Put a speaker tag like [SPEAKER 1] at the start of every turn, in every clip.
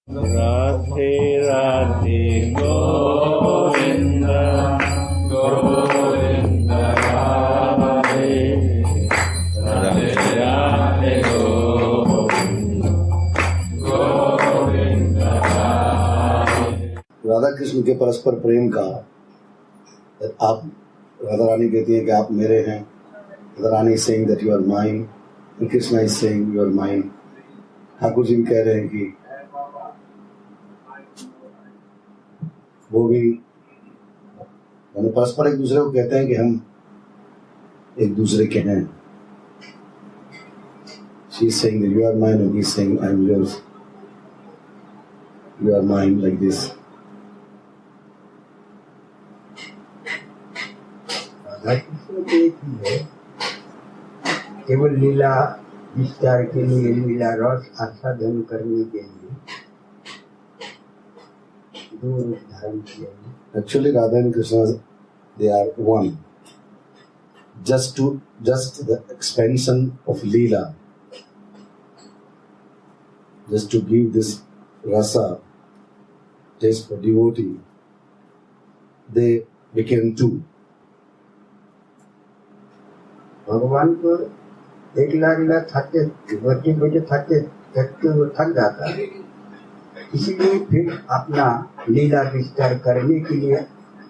[SPEAKER 1] राधे राधे गोविंद गोविंद राधे राधे राधे गोविंद गोविंद राधे।
[SPEAKER 2] राधा कृष्ण के परस्पर प्रेम का आप राधा रानी कहती हैं कि आप मेरे हैं, Radha Rani is saying that you are mine, Krishna is saying you are mine. Thakur ji कह रहे हैं कि वो भी परस्पर एक दूसरे को कहते हैं कि हम एक दूसरे के हैं। She is saying that you are mine and he is saying I am yours, you are mine, like this.
[SPEAKER 3] केवल लीला विस्तार के लिए, लीला रस आस्वादन करने के लिए दो रूप धारण किया।
[SPEAKER 2] Actually, Radha and Krishna, they are one. Just the expansion of Leela, just to give this rasa, taste for devotee, they became two.
[SPEAKER 3] भगवान को एक लाख थके बैठे थकते वो थक जाता है, इसीलिए फिर अपना लीला विस्तार करने के लिए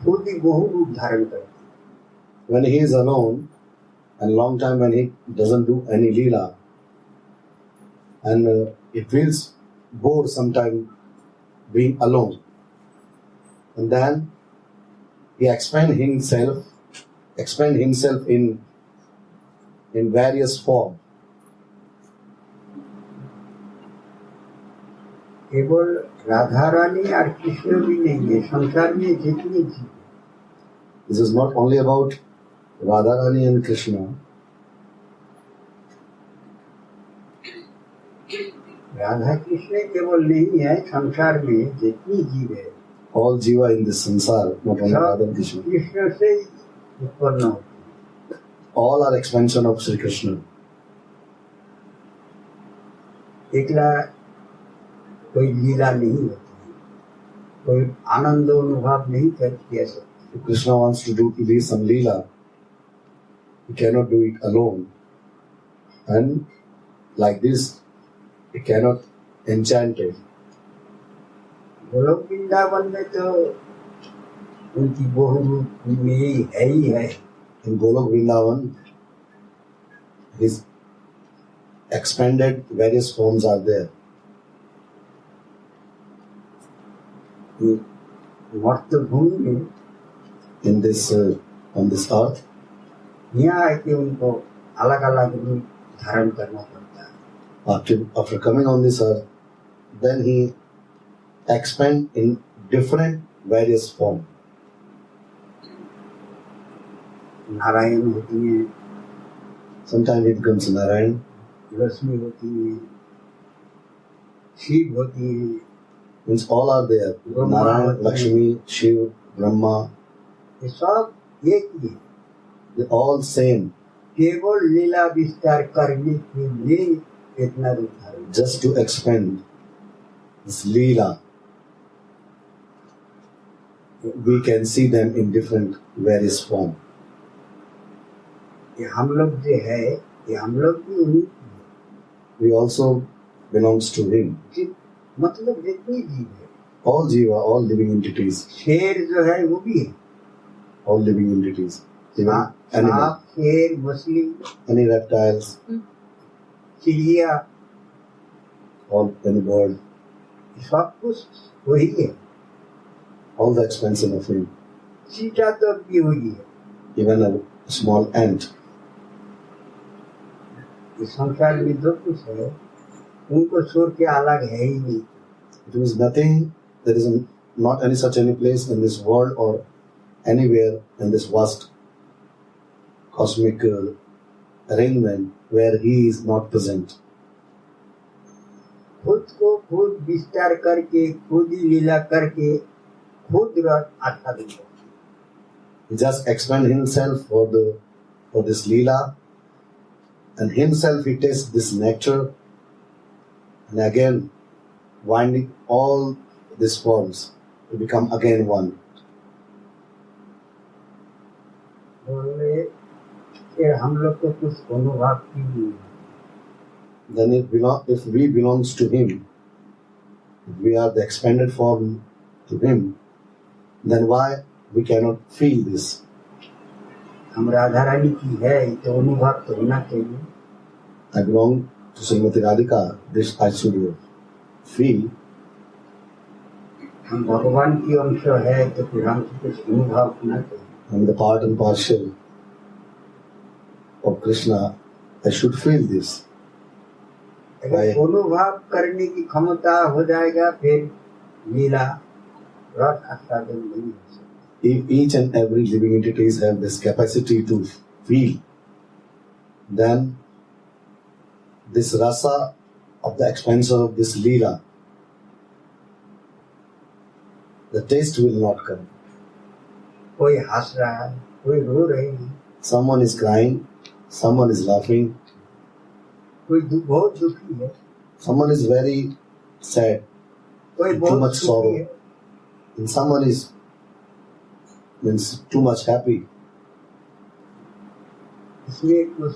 [SPEAKER 3] खुद ही बहु रूप धारण करते।
[SPEAKER 2] When he is alone, and long time when he doesn't do any leela, and it feels bored sometime being alone, and then he expand himself in various form.
[SPEAKER 3] केवल राधा रानी और कृष्ण भी नहीं है, संसार में जितने जीव।
[SPEAKER 2] This is not only about Radha Rani and Krishna.
[SPEAKER 3] Radha Krishna केवल नहीं है, संसार में जितनी जीव है,
[SPEAKER 2] All jiva in this sansar, not only Radha and Krishna.
[SPEAKER 3] Krishna से ही उत्पन्न होते हैं।
[SPEAKER 2] All are expansion of Sri Krishna.
[SPEAKER 3] एकला कोई लीला नहीं होती, कोई आनंद अनुभव नहीं कर सकते।
[SPEAKER 2] If Krishna wants to do some leela, he cannot do it alone, and like this, he cannot enchant it.
[SPEAKER 3] Golok Vrindavan में तो उनकी बहु रूप में है ही है।
[SPEAKER 2] In Golok Vrindavan, his expanded various forms are there.
[SPEAKER 3] मर्त्यभूमि में
[SPEAKER 2] In this on this earth,
[SPEAKER 3] यहाँ आके उनको अलग अलग रूप धारण करना पड़ता है।
[SPEAKER 2] after coming on this earth, then he expand in different various form.
[SPEAKER 3] Narayan होती है,
[SPEAKER 2] Sometimes it becomes Narayan,
[SPEAKER 3] Lakshmi होती है, शिव होती है,
[SPEAKER 2] means all are there. Narayan, Lakshmi, Shiv, Brahma,
[SPEAKER 3] ये सब एक ही है।
[SPEAKER 2] they all same.
[SPEAKER 3] केवल लीला विस्तार करने के लिए इतना रूप धारण।
[SPEAKER 2] Just to expand this Leela, we can see them in different various form.
[SPEAKER 3] ये हम लोग जो है, ये हम लोग भी उन्हीं की है।
[SPEAKER 2] We also belongs to him.
[SPEAKER 3] मतलब जितनी जीव है,
[SPEAKER 2] All jiva, all living entities,
[SPEAKER 3] शेर जो है वो भी है,
[SPEAKER 2] all living entities, even animal,
[SPEAKER 3] सांप, शेर, मछली,
[SPEAKER 2] any reptiles,
[SPEAKER 3] चिड़िया,
[SPEAKER 2] all any bird,
[SPEAKER 3] सब कुछ वही है।
[SPEAKER 2] all the expansion of him.
[SPEAKER 3] चीटा तो भी वही है।
[SPEAKER 2] Even a small ant.
[SPEAKER 3] इस संसार में जो कुछ है उनको छोड़ के अलग है ही नहीं।
[SPEAKER 2] It means nothing. There is not any place in this world or anywhere in this vast cosmic arrangement where he is not present.
[SPEAKER 3] खुद को खुद विस्तार करके, खुद ही लीला करके, खुद रस आस्वादन करते।
[SPEAKER 2] He just expand himself for this leela, and himself he tastes this nectar, and again winding all these forms to become again one.
[SPEAKER 3] बोले फिर हम लोग को कुछ अनुभव की नहीं है।
[SPEAKER 2] Then if we belongs to Him, if we are the expanded form to Him, then why we cannot feel this?
[SPEAKER 3] हम राधा रानी की है तो अनुभव तो होना चाहिए।
[SPEAKER 2] I belong to Srimati Radhika, this I should feel.
[SPEAKER 3] हम भगवान की अंश है तो फिर हमको कुछ अनुभव होना चाहिए।
[SPEAKER 2] I'm the part and parcel of Krishna. I should feel this.
[SPEAKER 3] अगर अनुभव करने की क्षमता हो जाएगा फिर लीला रस आस्वादन नहीं हो सकता।
[SPEAKER 2] If each and every living entities have this capacity to feel, then this rasa of the expansion of this leela, the taste will not come.
[SPEAKER 3] कोई हंस रहा है, कोई रो रही है,
[SPEAKER 2] Someone is crying, someone is laughing,
[SPEAKER 3] कोई बहुत दुखी है,
[SPEAKER 2] someone is very sad,
[SPEAKER 3] कोई
[SPEAKER 2] too
[SPEAKER 3] बहुत
[SPEAKER 2] much
[SPEAKER 3] सुखी
[SPEAKER 2] sorrow,
[SPEAKER 3] है।
[SPEAKER 2] and someone is means too much happy.
[SPEAKER 3] इसमें कुछ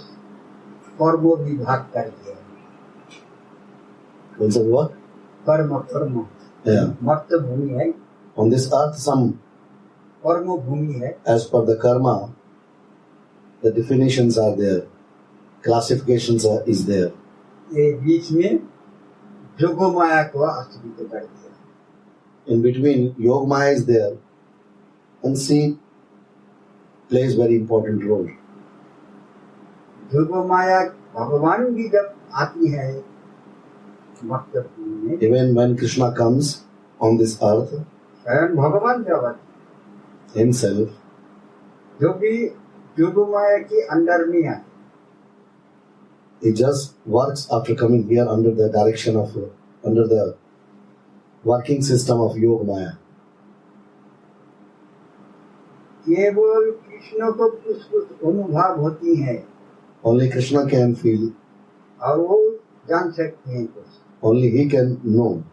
[SPEAKER 3] कर्मों विभाग कर दिया है।
[SPEAKER 2] What's the word?
[SPEAKER 3] कर्म
[SPEAKER 2] Yeah.
[SPEAKER 3] मर्त भूमि है,
[SPEAKER 2] On this earth, some
[SPEAKER 3] कर्म भूमि है।
[SPEAKER 2] as per the karma, the definitions are there, classifications is there.
[SPEAKER 3] ये बीच में जोगो माया को आश्रित कर दिया।
[SPEAKER 2] In between, Yog Maya is there, and she plays very important role.
[SPEAKER 3] जोगो माया भगवान भी जब आती है मर्त भूमि में,
[SPEAKER 2] Even when Krishna comes on this earth,
[SPEAKER 3] स्वयं भगवान जब आते
[SPEAKER 2] himself,
[SPEAKER 3] जो भी जोगो माया के अंदर में आए,
[SPEAKER 2] he just works after coming here under the direction of, under the working system of Yog Maya.
[SPEAKER 3] केवल कृष्ण को कुछ कुछ अनुभव होती है
[SPEAKER 2] Only Krishna can feel,
[SPEAKER 3] और वो जान सकते हैं कुछ,
[SPEAKER 2] only he can know.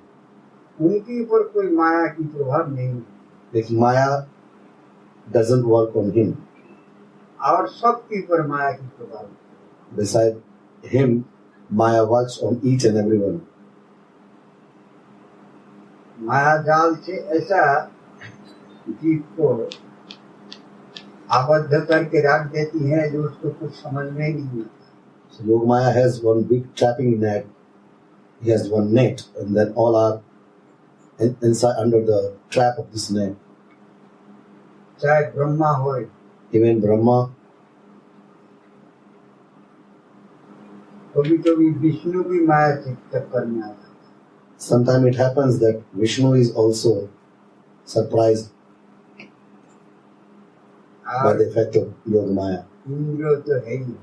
[SPEAKER 3] उनके ऊपर कोई माया की प्रभाव नहीं है।
[SPEAKER 2] If Maya doesn't work on him,
[SPEAKER 3] और सबके ऊपर माया की प्रभाव है।
[SPEAKER 2] beside him, Maya works on each and every one.
[SPEAKER 3] माया जाल से ऐसा जीव को आबद्ध करके रख देती है जो उसको कुछ समझ में नहीं आता।
[SPEAKER 2] So Yog Maya has one big trapping net. He has one net, and then all are inside under the trap of this net.
[SPEAKER 3] चाहे ब्रह्मा हो,
[SPEAKER 2] Even Brahma,
[SPEAKER 3] कभी कभी विष्णु भी माया के चक्कर में आता है।
[SPEAKER 2] sometimes it happens that Vishnu is also surprised by the effect of Yog Maya.
[SPEAKER 3] Indra तो है ही,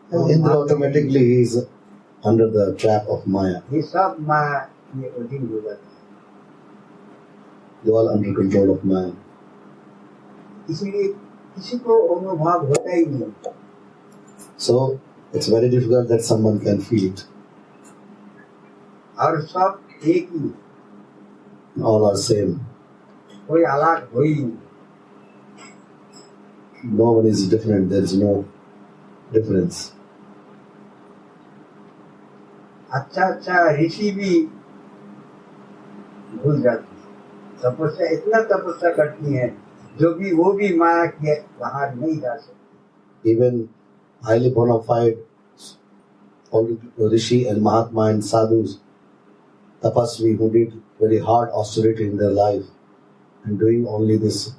[SPEAKER 2] And Indra automatically he is under the trap of Maya.
[SPEAKER 3] ये सब माया ये अधीन हो जाता है।
[SPEAKER 2] They all under control of Maya.
[SPEAKER 3] इसलिए किसी को अनुभव होता ही नहीं।
[SPEAKER 2] So it's very difficult that someone can feel it.
[SPEAKER 3] और सब एक ही,
[SPEAKER 2] All are same.
[SPEAKER 3] कोई अलग हो ही नहीं।
[SPEAKER 2] No one is different. There is no difference.
[SPEAKER 3] अच्छा ऋषि भी भूल जाती है। तपस्या इतना तपस्या करती है जो भी वो भी माया के बाहर नहीं जा सकती।
[SPEAKER 2] Even highly bona fide all Rishi and Mahatma and Sadhus, Tapasvi who did very hard austerity in their life and doing only this,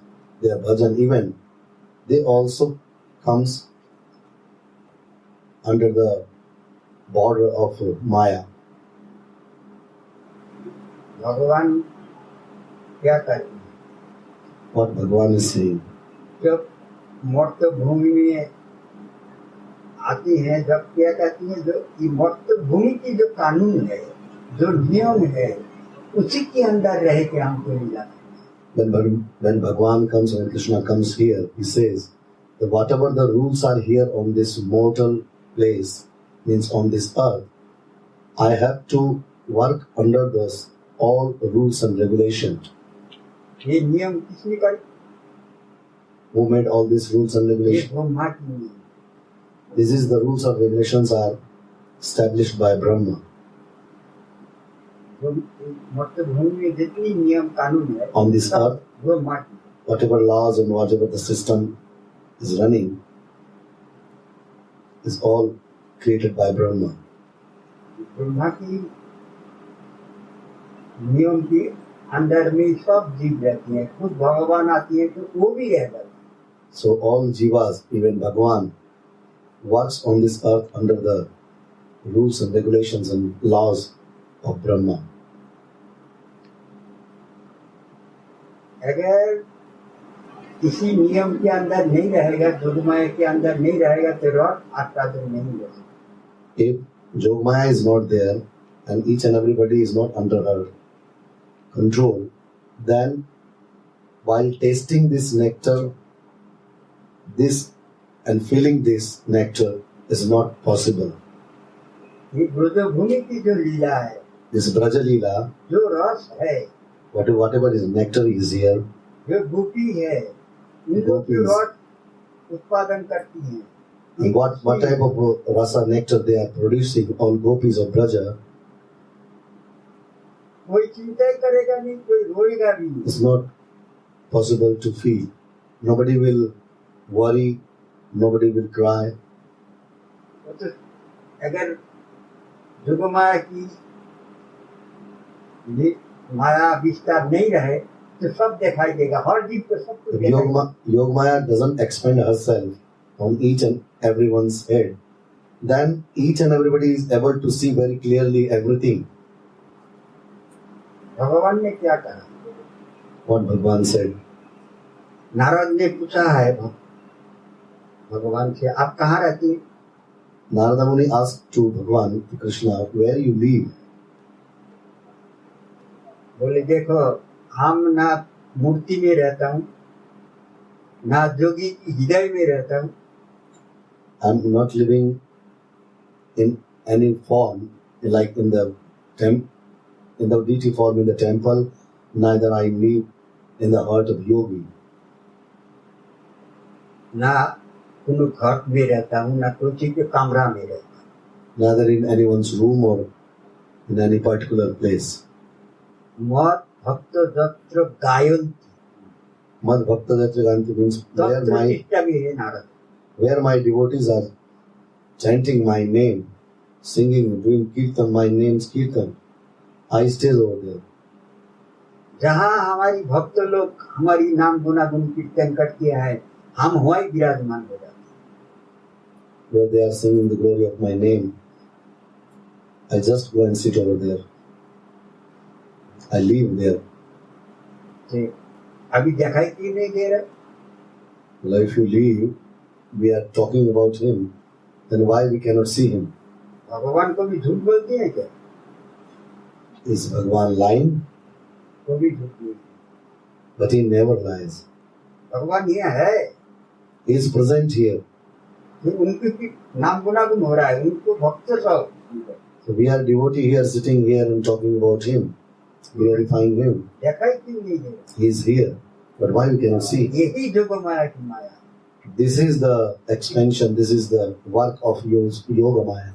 [SPEAKER 2] their bhajan, even they also comes under the border of Maya.
[SPEAKER 3] भगवान क्या करते हैं?
[SPEAKER 2] What Bhagavan is saying.
[SPEAKER 3] जब मर्त भूमि में आती है, जब क्या कहती है, जो ये मर्त भूमि की जो कानून है, जो नियम है, उसी के अंदर रह के हमको ले जाते हैं।
[SPEAKER 2] When Bhagavan comes, when Krishna comes here, he says that whatever the rules are here on this mortal place, means on this earth, I have to work under this all rules and regulations.
[SPEAKER 3] ये नियम किसने करे?
[SPEAKER 2] Who made all these rules and
[SPEAKER 3] ये
[SPEAKER 2] regulations?
[SPEAKER 3] Brahma की नियम।
[SPEAKER 2] This is the rules and regulations are established by Brahma.
[SPEAKER 3] मतलब भूमि में जितनी नियम कानून है
[SPEAKER 2] On this
[SPEAKER 3] सब
[SPEAKER 2] earth,
[SPEAKER 3] ब्रह्मा की।
[SPEAKER 2] whatever laws and whatever the system is running is all created by Brahma.
[SPEAKER 3] Brahma की नियम के अंदर में सब जीव रहती हैं। खुद भगवान आती है तो वो भी रहता है।
[SPEAKER 2] So all jivas, even Bhagwan, works on this earth under the rules and regulations and laws of Brahma.
[SPEAKER 3] अगर किसी नियम के अंदर नहीं रहेगा, जोगमाया के अंदर नहीं रहेगा तो रॉड आस्वादन नहीं रहेगा।
[SPEAKER 2] If Jogmaya is not there and each and everybody is not under her control, then while tasting this nectar, this and feeling this nectar is not possible.
[SPEAKER 3] ये ब्रजभूमि की जो लीला है,
[SPEAKER 2] This Braja Leela,
[SPEAKER 3] जो रस है,
[SPEAKER 2] whatever is nectar is here,
[SPEAKER 3] जो गोपी है, इनको की रॉड उत्पादन करती है।
[SPEAKER 2] and what type of rasa nectar they are producing, all gopis of Braja,
[SPEAKER 3] कोई चिंता ही करेगा नहीं, कोई रोएगा भी नहीं।
[SPEAKER 2] is not possible to feel. Nobody will worry, nobody will cry.
[SPEAKER 3] तो अगर जोगमाया की माया विस्तार नहीं रहे तो सब दिखाई देगा, हर जीव को सब कुछ
[SPEAKER 2] If
[SPEAKER 3] दिखाई देगा।
[SPEAKER 2] Yogamaya doesn't expand herself on each and everyone's head, then each and everybody is able to see very clearly everything.
[SPEAKER 3] भगवान ने क्या कहा?
[SPEAKER 2] What Bhagwan said.
[SPEAKER 3] नारद ने पूछा है भगवान से, आप कहाँ रहती हैं?
[SPEAKER 2] Narada Muni asked to Bhagwan, to Krishna, where you live?
[SPEAKER 3] बोले देखो, हम ना मूर्ति में रहता हूँ, ना जोगी की हृदय में रहता हूँ।
[SPEAKER 2] I'm not living in any form, like in the deity form in the temple, neither I live in the heart of yogi.
[SPEAKER 3] ना कोनो घर में रहता हूँ, ना किसी के कमरा में रहता हूँ।
[SPEAKER 2] Neither in anyone's room or in any particular place.
[SPEAKER 3] मत भक्त जत्र गायन्ति,
[SPEAKER 2] Mad Bhakta Jatraganti means
[SPEAKER 3] तत्र निष्ठा में है Narad.
[SPEAKER 2] where my devotees are chanting my name, singing, doing kirtan, my name's kirtan, I stay over there.
[SPEAKER 3] जहाँ हमारी भक्त लोग हमारी नाम गुनागुन कीर्तन करते हैं, हम वहीं विराजमान हो जाते हैं।
[SPEAKER 2] Where they are singing the glory of my name, I just go and sit over there. I live there.
[SPEAKER 3] अभी दिखाई क्यों नहीं दे रहा?
[SPEAKER 2] Well, if you leave, we are talking about him, then why we cannot see him?
[SPEAKER 3] भगवान को भी झूठ बोलते हैं क्या?
[SPEAKER 2] Is Bhagwan lying?
[SPEAKER 3] वो भी झूठ बोलते हैं।
[SPEAKER 2] But he never lies.
[SPEAKER 3] भगवान ये है,
[SPEAKER 2] He is present here.
[SPEAKER 3] उनकी भी नाम गुनागुन हो रहा है, उनको भक्त सब।
[SPEAKER 2] So we are devotee here, sitting here and talking about him, glorifying him.
[SPEAKER 3] दिखाई क्यों नहीं दे रहा?
[SPEAKER 2] He is here, but why we cannot see?
[SPEAKER 3] यही जोगमाया की माया।
[SPEAKER 2] This is the expansion, this is the work of Yoga Maya.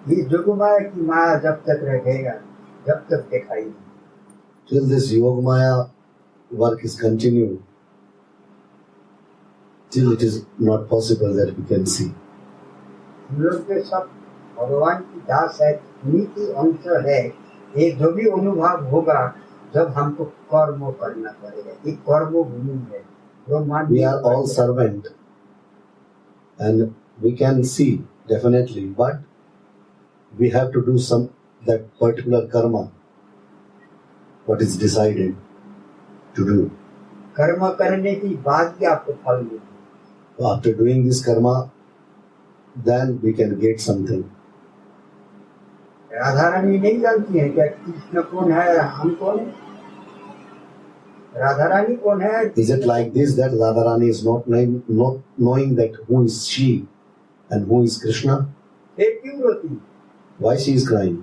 [SPEAKER 3] ये जोगमाया की माया जब तक रहेगा, जब तक दिखाई नहीं।
[SPEAKER 2] Till this Yoga Maya work is continued, till it is not possible that we can see.
[SPEAKER 3] हम लोग के सब भगवान की दास है, उन्हीं की अंश है। ये जो भी अनुभव होगा जब हमको कर्म करना पड़ेगा, ये कर्म भूमि है।
[SPEAKER 2] We are all servant and we can see definitely, but we have to do some that particular karma, what is decided to do.
[SPEAKER 3] कर्म करने की बाद ही आपको फल मिलेगा।
[SPEAKER 2] After doing this karma, then we can get something.
[SPEAKER 3] Radha Rani नहीं जानती है क्या कृष्ण कौन है, हम कौन है? राधा रानी कौन है?
[SPEAKER 2] Is it like this that Radharani is not knowing that who is she and who is Krishna?
[SPEAKER 3] फिर क्यों रोती?
[SPEAKER 2] Why she is crying?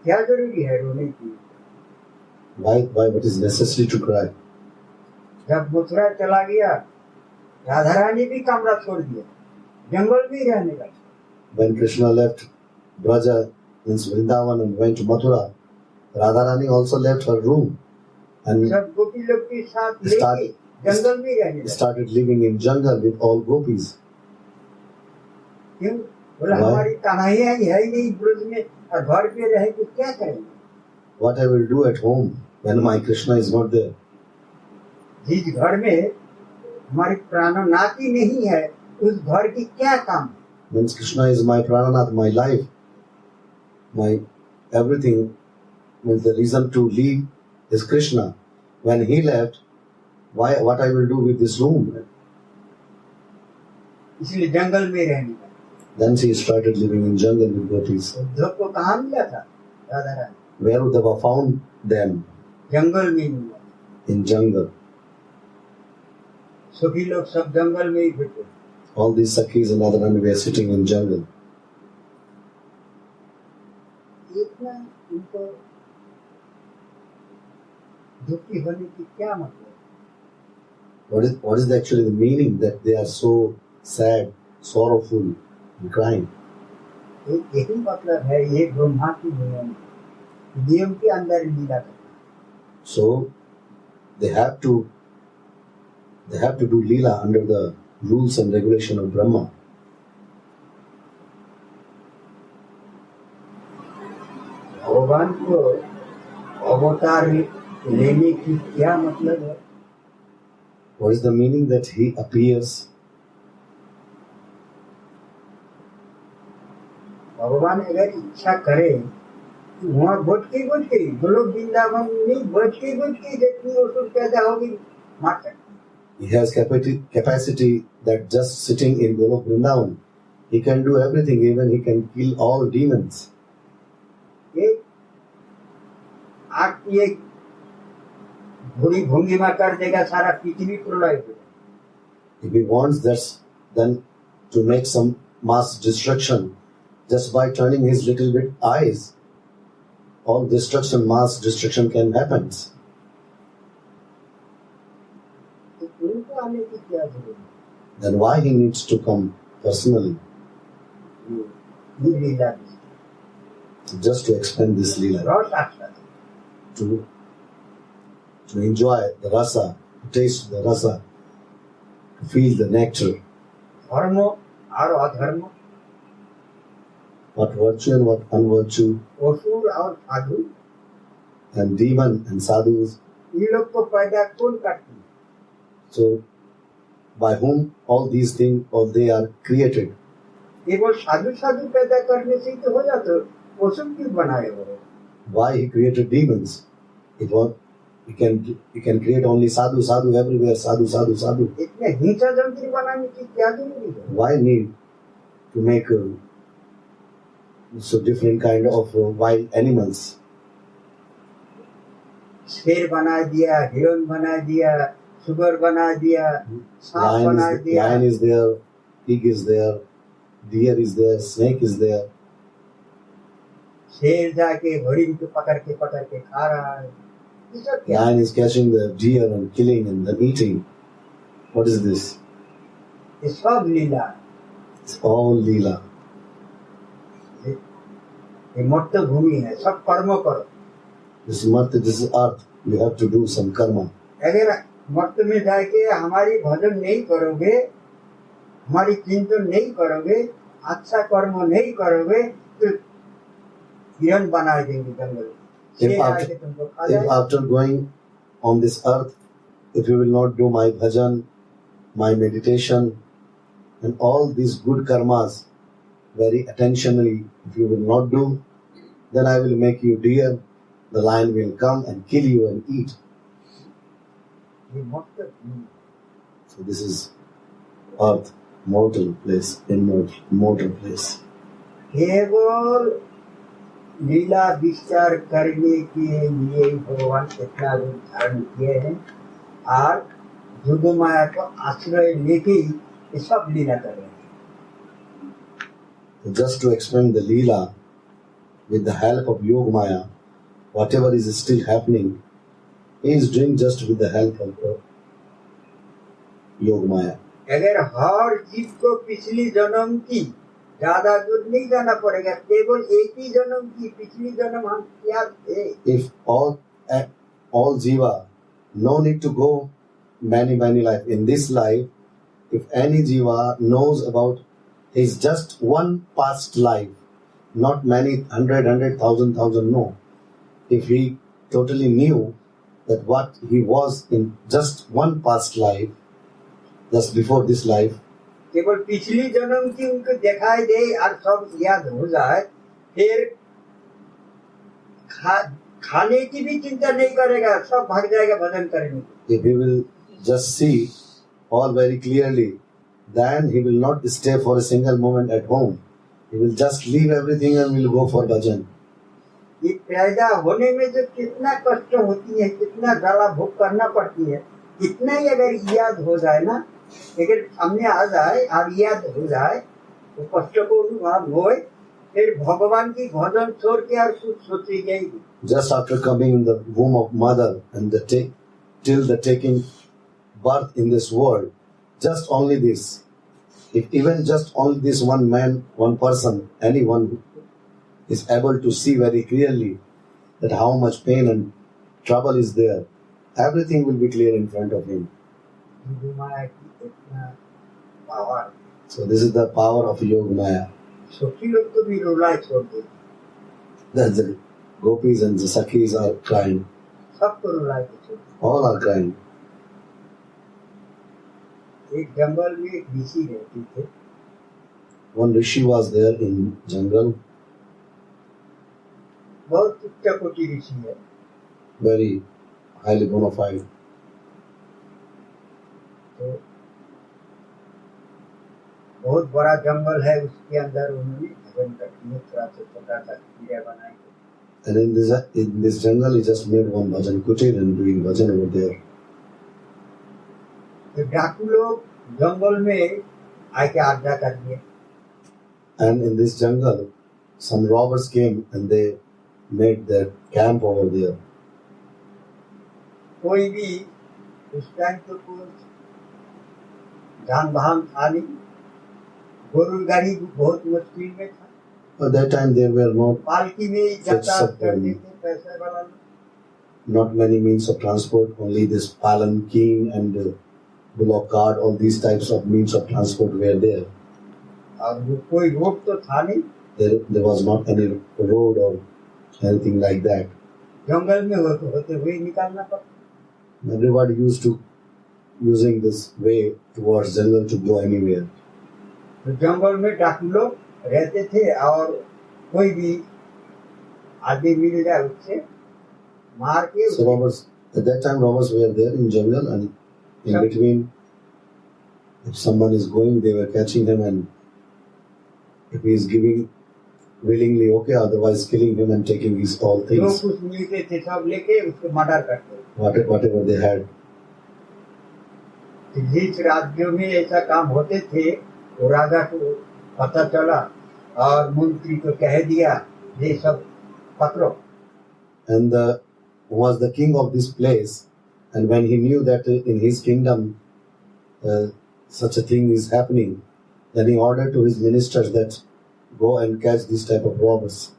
[SPEAKER 3] क्या जरूरी है रोने की?
[SPEAKER 2] Why what is necessary to cry?
[SPEAKER 3] जब मथुरा चला गया, राधा रानी भी कमरा छोड़ दिया, जंगल में ही रहने लगा।
[SPEAKER 2] When Krishna left Braja, means Vrindavan, and went to Mathura, Radharani also left her room and
[SPEAKER 3] सब गोपी लोग के साथ
[SPEAKER 2] Start-
[SPEAKER 3] लेके जंगल में ही रहने लगा।
[SPEAKER 2] started living in jungle with all gopis.
[SPEAKER 3] क्यों? बोला
[SPEAKER 2] Why?
[SPEAKER 3] हमारी कन्हैया है ही नहीं ब्रज में, और घर पे रहे तो क्या करेंगे?
[SPEAKER 2] What I will do at home when my Krishna is not there?
[SPEAKER 3] जिस घर में हमारी प्राणनाथी नहीं है, उस घर की क्या काम?
[SPEAKER 2] Means Krishna is my prananath, my life, my everything. Means the reason to leave is Krishna. When he left, what I will do with this room?
[SPEAKER 3] इसलिए जंगल में रहने लगा।
[SPEAKER 2] Then she started living in jungle with gopis.
[SPEAKER 3] Uddhav को कहाँ मिला था Radha Rani?
[SPEAKER 2] Where Uddhava found them?
[SPEAKER 3] जंगल में मिला।
[SPEAKER 2] In jungle.
[SPEAKER 3] सभी लोग सब जंगल में ही बैठे।
[SPEAKER 2] All these Sakhis and Radharani were sitting in jungle.
[SPEAKER 3] इतना उनको दुखी होने की क्या मतलब?
[SPEAKER 2] What is actually the meaning that they are so sad, sorrowful, and crying?
[SPEAKER 3] यही मतलब है, ये ब्रह्मा की नियम के अंदर लीला करना।
[SPEAKER 2] So they have to do Leela under the rules and regulation of Brahma.
[SPEAKER 3] भगवान को अवतार लेने की क्या मतलब है?
[SPEAKER 2] What is the meaning that he appears?
[SPEAKER 3] भगवान अगर इच्छा करे तो वहाँ भटके गोलोक वृंदावन में भटके जितनी असुर पैदा होगी मार सकते।
[SPEAKER 2] He has capacity that just sitting in Golok Vrindavan, he can do everything, even he can kill all demons.
[SPEAKER 3] ये भूंगिमा कर देगा, सारा पृथ्वी प्रलय हो जाएगा।
[SPEAKER 2] If he wants that, then to make some mass destruction, just by turning his little bit eyes, all mass destruction can happen.
[SPEAKER 3] तो उनको आने की क्या जरूरत है?
[SPEAKER 2] Then why he needs to come personally?
[SPEAKER 3] ये लीला
[SPEAKER 2] Just to expand this Leela,
[SPEAKER 3] रस आस्था
[SPEAKER 2] to enjoy the rasa, to taste the rasa, to feel the nectar.
[SPEAKER 3] धर्म और अधर्म,
[SPEAKER 2] What virtue and what unvirtue,
[SPEAKER 3] असुर और साधु,
[SPEAKER 2] and demon and sadhus.
[SPEAKER 3] ये लोग को पैदा कौन करते हैं?
[SPEAKER 2] So, by whom all these things, all they are created.
[SPEAKER 3] केवल साधु पैदा करने से ही तो हो जाता, असुर क्यों बनाए हो?
[SPEAKER 2] Why he created demons? He can create only sadhu everywhere, sadhu.
[SPEAKER 3] इतने हिंसा जंतु बनाने की क्या जरूरी है?
[SPEAKER 2] Why need to make so different kind of wild animals?
[SPEAKER 3] शेर बना दिया, हिरण बना दिया, सुगर बना दिया, सांप बना दिया।
[SPEAKER 2] Lion is there, pig is there, deer is there, snake is there.
[SPEAKER 3] शेर जाके हरिण को पकड़ के खा रहा है। ये सब क्या?
[SPEAKER 2] Lion is catching the deer and killing and then eating. What is this?
[SPEAKER 3] ये सब लीला।
[SPEAKER 2] It's all Leela.
[SPEAKER 3] ये मर्त भूमि है, सब कर्म करो।
[SPEAKER 2] This is earth. You have to do some karma.
[SPEAKER 3] अगर मर्त में जाके हमारी भजन नहीं करोगे, हमारी चिंतन नहीं करोगे, अच्छा कर्म नहीं करोगे, तो हिरण बना देंगे जंगल में। शेर आके तुमको खा
[SPEAKER 2] If
[SPEAKER 3] जाएगा।
[SPEAKER 2] after going on this earth, if you will not do my bhajan, my meditation, and all these good karmas very attentionally, if you will not do, then I will make you deer. The lion will come and kill you and eat.
[SPEAKER 3] ये मर्त भूमि।
[SPEAKER 2] So this is earth, mortal place, immortal place.
[SPEAKER 3] केवल लीला विस्तार करने के लिए भगवान इतना रूप धारण किए हैं, और जुग माया को आश्रय लेके ही ये सब लीला कर रहे हैं।
[SPEAKER 2] Just to expand the Leela, with the help of Yog Maya, whatever is still happening, he is doing just with the help of Yog Maya.
[SPEAKER 3] अगर हर जीव को पिछली जन्म की ज्यादा दूर नहीं जाना पड़ेगा, केवल एक ही जन्म की पिछली जन्म हम क्या थे.
[SPEAKER 2] If all jiva, no need to go many life. In this life, if any jiva knows about his just one past life, not many hundred, thousand, no. If he totally knew that what he was in just one past life, just before this life,
[SPEAKER 3] केवल पिछली जन्म की उनको दिखाई दे और सब याद हो जाए, फिर खाने की भी चिंता नहीं करेगा, सब भाग जाएगा भजन करने.
[SPEAKER 2] if he will just see all very clearly, then he will not stay for a single moment at home. He will just leave everything and will go for bhajan.
[SPEAKER 3] ये पैदा होने में जो कितना कष्ट होती है, कितना गला भूख करना पड़ती है, इतना ही अगर याद हो जाए ना, अगर सामने आ जाए और याद हो जाए, तो कष्ट को अनुभव होए, फिर भगवान की भजन छोड़ के और कुछ सोची जाएगी.
[SPEAKER 2] Just after coming in the womb of mother and till the taking birth in this world, just only this. If even just only this one man, one person, anyone is able to see very clearly that how much pain and trouble is there, everything will be clear in front of him.
[SPEAKER 3] माया की इतना power.
[SPEAKER 2] So this is the power of Yoga Maya.
[SPEAKER 3] सोची लोग तो भी रोना छोड़ दे,
[SPEAKER 2] That the gopis and the sakhis are crying.
[SPEAKER 3] सबको रुला के छोड़.
[SPEAKER 2] All are crying.
[SPEAKER 3] एक जंगल में एक ऋषि रहती थे.
[SPEAKER 2] One rishi was there in jungle,
[SPEAKER 3] बहुत उच्च कोटि ऋषि है.
[SPEAKER 2] very highly bona fide.
[SPEAKER 3] तो बहुत बड़ा जंगल है, उसके अंदर उन्होंने भजन करती है, थोड़ा सा छोटा सा कीड़ा बनाए.
[SPEAKER 2] And in this jungle, he just made one bhajan kutir and doing bhajan over there.
[SPEAKER 3] तो डाकू लोग जंगल में आके आज्ञा कर दिए.
[SPEAKER 2] And in this jungle, some robbers came and they made their camp over there.
[SPEAKER 3] कोई भी उस टाइम तो कुछ जान वाहन था नहीं, गोरु गाड़ी बहुत मुश्किल में था.
[SPEAKER 2] At that time, there were
[SPEAKER 3] पालकी में यातायात करते थे पैसे वाला लोग.
[SPEAKER 2] not many means of transport, only this palanquin and bullock cart, all these types of means of transport were there.
[SPEAKER 3] और वो कोई रोड तो था नहीं,
[SPEAKER 2] There was not any road or anything like that.
[SPEAKER 3] जंगल में होते हुए निकालना पड़ता.
[SPEAKER 2] Everybody used to using this way towards jungle to go anywhere.
[SPEAKER 3] तो जंगल में डाकू लोग रहते थे और कोई भी आदमी मिल जाए उससे मार के.
[SPEAKER 2] So robbers, at that time robbers were there in jungle, and in between, if someone is going, they were catching him, and if he is giving willingly, okay, otherwise killing him and taking his all
[SPEAKER 3] जो
[SPEAKER 2] things,
[SPEAKER 3] कुछ मिलते थे सब लेके उसको murder करते.
[SPEAKER 2] whatever they had.
[SPEAKER 3] जिस राज्यों में ऐसा काम होते थे, वो राजा को पता चला और मंत्री को कह दिया ये सब पकड़ो.
[SPEAKER 2] And who was the king of this place, and when he knew that in his kingdom such a thing is happening, then he ordered to his ministers that go and catch this type of robbers.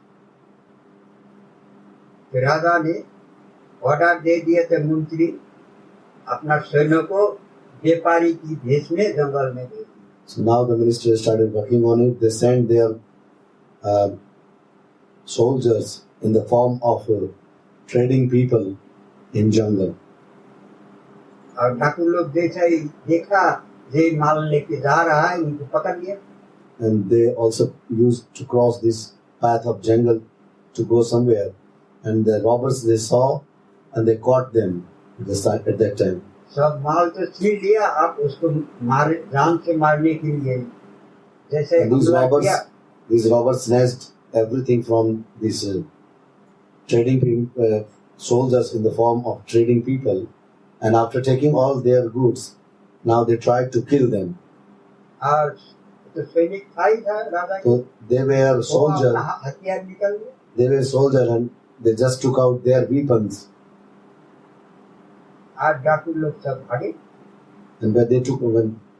[SPEAKER 3] फिर राजा ने order दे दिया थे, मंत्री अपना सैन्य को व्यापारी की भेष में जंगल में दे दिया.
[SPEAKER 2] So now the ministers started working on it. They sent their soldiers in the form of trading people in jungle.
[SPEAKER 3] और डाकू लोग जैसा ही देखा ये माल लेके जा रहा है, उनको पकड़ लिया.
[SPEAKER 2] And they also used to cross this path of jungle to go somewhere. And the robbers they saw and they caught them at that time.
[SPEAKER 3] सब माल तो छीन लिया, अब उसको मारे, जान से मारने के लिए जैसे
[SPEAKER 2] And these robbers snatched everything from these trading soldiers in the form of trading people, and after taking all their goods, now they tried to kill them.
[SPEAKER 3] और तो सैनिक था ही था राजा.
[SPEAKER 2] So they were soldiers.
[SPEAKER 3] हथियार निकल गए.
[SPEAKER 2] they were soldiers and they just took out their weapons.
[SPEAKER 3] आज डाकू लोग सब भागे।
[SPEAKER 2] And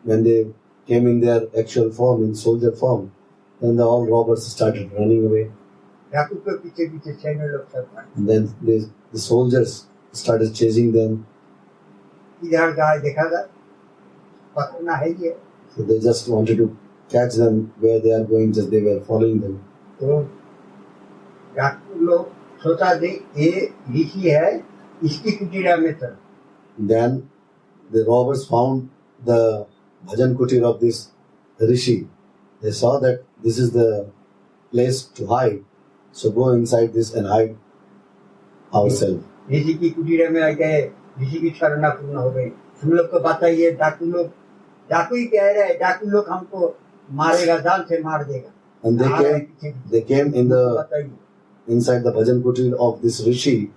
[SPEAKER 2] when they came in their actual form, in soldier form, then all robbers started running away.
[SPEAKER 3] डाकू के पीछे पीछे सैन्य लोग सब भागे।
[SPEAKER 2] And then the soldiers started chasing them.
[SPEAKER 3] इधर जाए देखा जाए, पकड़ना है ये।
[SPEAKER 2] So they just wanted to catch them where they are going, just they were following them.
[SPEAKER 3] तो डाकू लोग सोचा देख ये ऋषि है, इसकी कुटीरा में चल।
[SPEAKER 2] Then the robbers found the bhajan kutir of this rishi. They saw that this is the place to hide. So go inside this and hide ourselves.
[SPEAKER 3] ऋषि की कुटीरा में आ गए, ऋषि की शरणा पूर्ण हो गई। हम लोग को बताइए, डाकू ही कह रहे हैं, डाकू लोग हमको मारेगा, जाल से मार देगा।
[SPEAKER 2] And they came in inside the bhajan kutir of this rishi,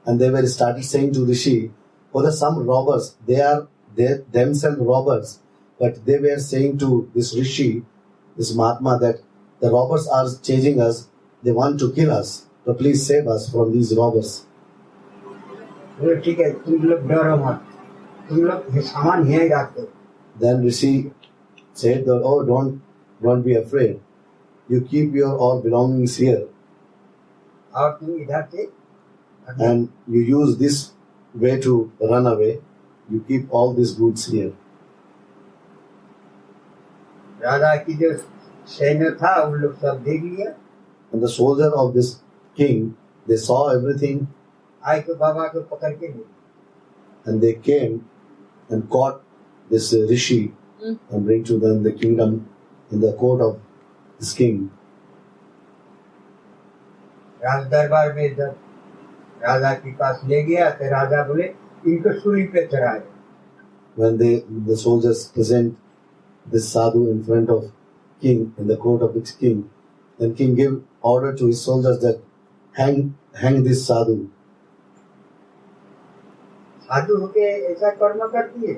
[SPEAKER 2] and they were started saying to rishi, "Oh, the some robbers, they themselves robbers, but they were saying to this rishi, this Mahatma, that the robbers are chasing us. They want to kill us. So please save us from these robbers."
[SPEAKER 3] बोले ठीक है, तुम लोग डरो मत, तुम लोग ये सामान यहीं रख दो।
[SPEAKER 2] Then rishi said that, "Oh, don't be afraid. You keep your all belongings here,
[SPEAKER 3] और तुम इधर से
[SPEAKER 2] and you use this way to run away. You keep all these goods here."
[SPEAKER 3] राजा की जो सैन्य था उन लोग सब देख लिया।
[SPEAKER 2] And the soldier of this king, they saw everything,
[SPEAKER 3] आए तो बाबा को पकड़ के ले,
[SPEAKER 2] and they came and caught this rishi and bring to them the kingdom in the court of this king.
[SPEAKER 3] राज दरबार में जब राजा के पास ले गया तो राजा बोले इनको सूली पे चढ़ाए।
[SPEAKER 2] When the soldiers present this sadhu in front of king, in the court of this king, then king gave order to his soldiers that hang this sadhu.
[SPEAKER 3] साधु होके ऐसा कर्म करती है,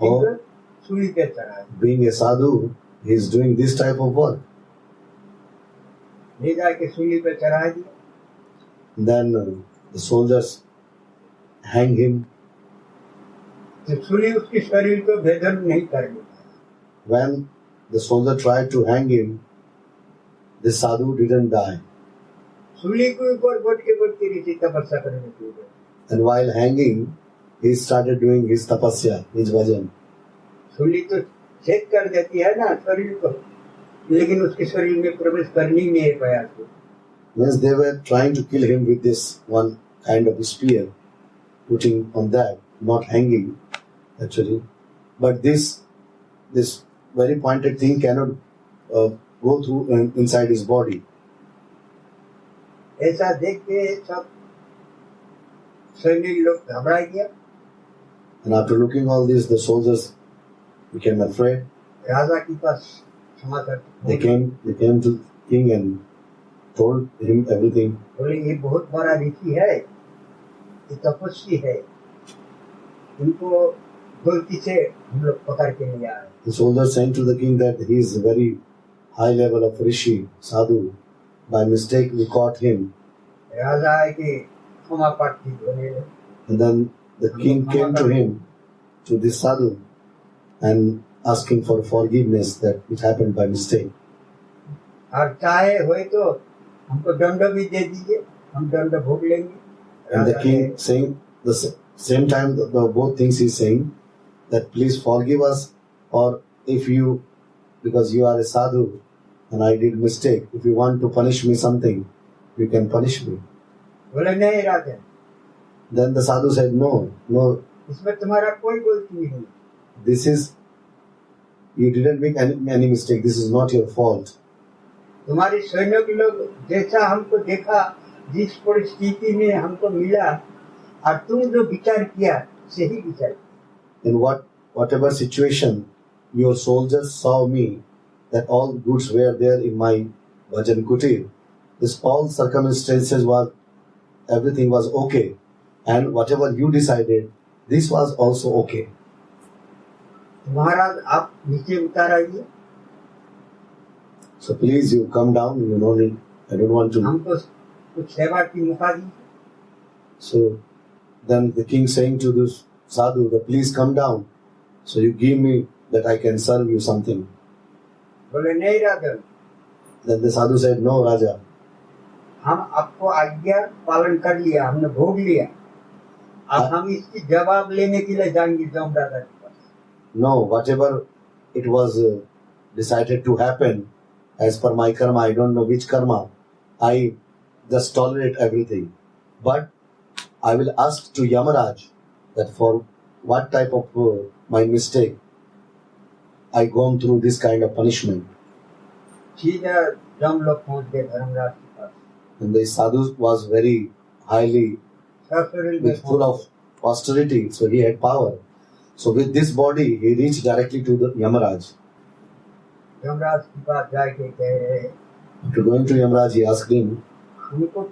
[SPEAKER 3] इनको सूली पे चढ़ाए।
[SPEAKER 2] Being a sadhu, he is doing this type of work.
[SPEAKER 3] ले जाके सूली पे चढ़ा दिया।
[SPEAKER 2] Then the soldiers hang him.
[SPEAKER 3] तो सूली उसके शरीर को भेदन नहीं कर देता।
[SPEAKER 2] When the soldier tried to hang him, the sadhu didn't die.
[SPEAKER 3] सूली के ऊपर बैठ के ऋषि तपस्या करने लगे।
[SPEAKER 2] And while hanging, he started doing his tapasya, his bhajan.
[SPEAKER 3] सूली तो छेद कर देती है ना शरीर को, लेकिन उसके शरीर में प्रवेश करने ही नहीं पाया।
[SPEAKER 2] Means they were trying to kill him with this one kind of spear, putting on that, not hanging actually. But this very pointed thing cannot go through inside his body.
[SPEAKER 3] ऐसा देख के सब सैनिक लोग घबरा गया।
[SPEAKER 2] And after looking all this, the soldiers became afraid.
[SPEAKER 3] राजा के पास समाचार
[SPEAKER 2] They came to king and told him everything.
[SPEAKER 3] बोले ये बहुत बड़ा ऋषि है, ये तपस्वी है, इनको गलती से हम लोग पकड़ के ले आए।
[SPEAKER 2] The soldiers saying to the king that he is a very high level of rishi, sadhu. By mistake we caught him.
[SPEAKER 3] राजा है कि क्षमा प्रार्थी होने लगे।
[SPEAKER 2] And then the king came to him, to this sadhu, and asking for forgiveness that it happened by mistake.
[SPEAKER 3] और चाहे होए तो हमको दंड भी दे दीजिए, हम दंड भोग लेंगे।
[SPEAKER 2] And the king saying the same time, both things he's saying that please forgive us, or if you, because you are a sadhu and I did mistake, if you want to punish me something, you can punish me.
[SPEAKER 3] बोले नहीं राजा,
[SPEAKER 2] Then the sadhu said, no,
[SPEAKER 3] इसमें तुम्हारा कोई गलती नहीं,
[SPEAKER 2] this is, you didn't make any mistake, this is not your fault.
[SPEAKER 3] तुम्हारे सैनिक लोग जैसा हमको देखा, जिस परिस्थिति में हमको मिला, और तुम जो विचार किया सही विचार।
[SPEAKER 2] In whatever situation your soldiers saw me, that all goods were there in my bhajan kutir, this all circumstances was, everything was okay, and whatever you decided, this was also okay.
[SPEAKER 3] महाराज आप नीचे उतार आइए।
[SPEAKER 2] So please you come down, you no need I don't want to.
[SPEAKER 3] हमको कुछ सेवा की मौका दी।
[SPEAKER 2] So then the king saying to this sadhu, that please come down. So you give me that I can serve you something.
[SPEAKER 3] बोले नहीं राजन,
[SPEAKER 2] Then the sadhu said, no, Raja.
[SPEAKER 3] हम आपको आज्ञा पालन कर लिया, हमने भोग लिया, अब हम इसकी जवाब लेने के लिए जाएंगे जमराजा के पास।
[SPEAKER 2] No, whatever it was decided to happen as per my karma, I don't know which karma, I just tolerate everything. But I will ask to Yamaraj that for what type of my mistake I gone through this kind of punishment.
[SPEAKER 3] सीधा जम लोग पहुंच गए धर्मराज के पास।
[SPEAKER 2] And the sadhu was very highly
[SPEAKER 3] ससुराल में
[SPEAKER 2] with full of austerity, so he had power. So with this body, he reached directly to the Yamaraj.
[SPEAKER 3] Yamraj के पास जाके कह रहे,
[SPEAKER 2] After going to Yamaraj, he asked him,
[SPEAKER 3] हमको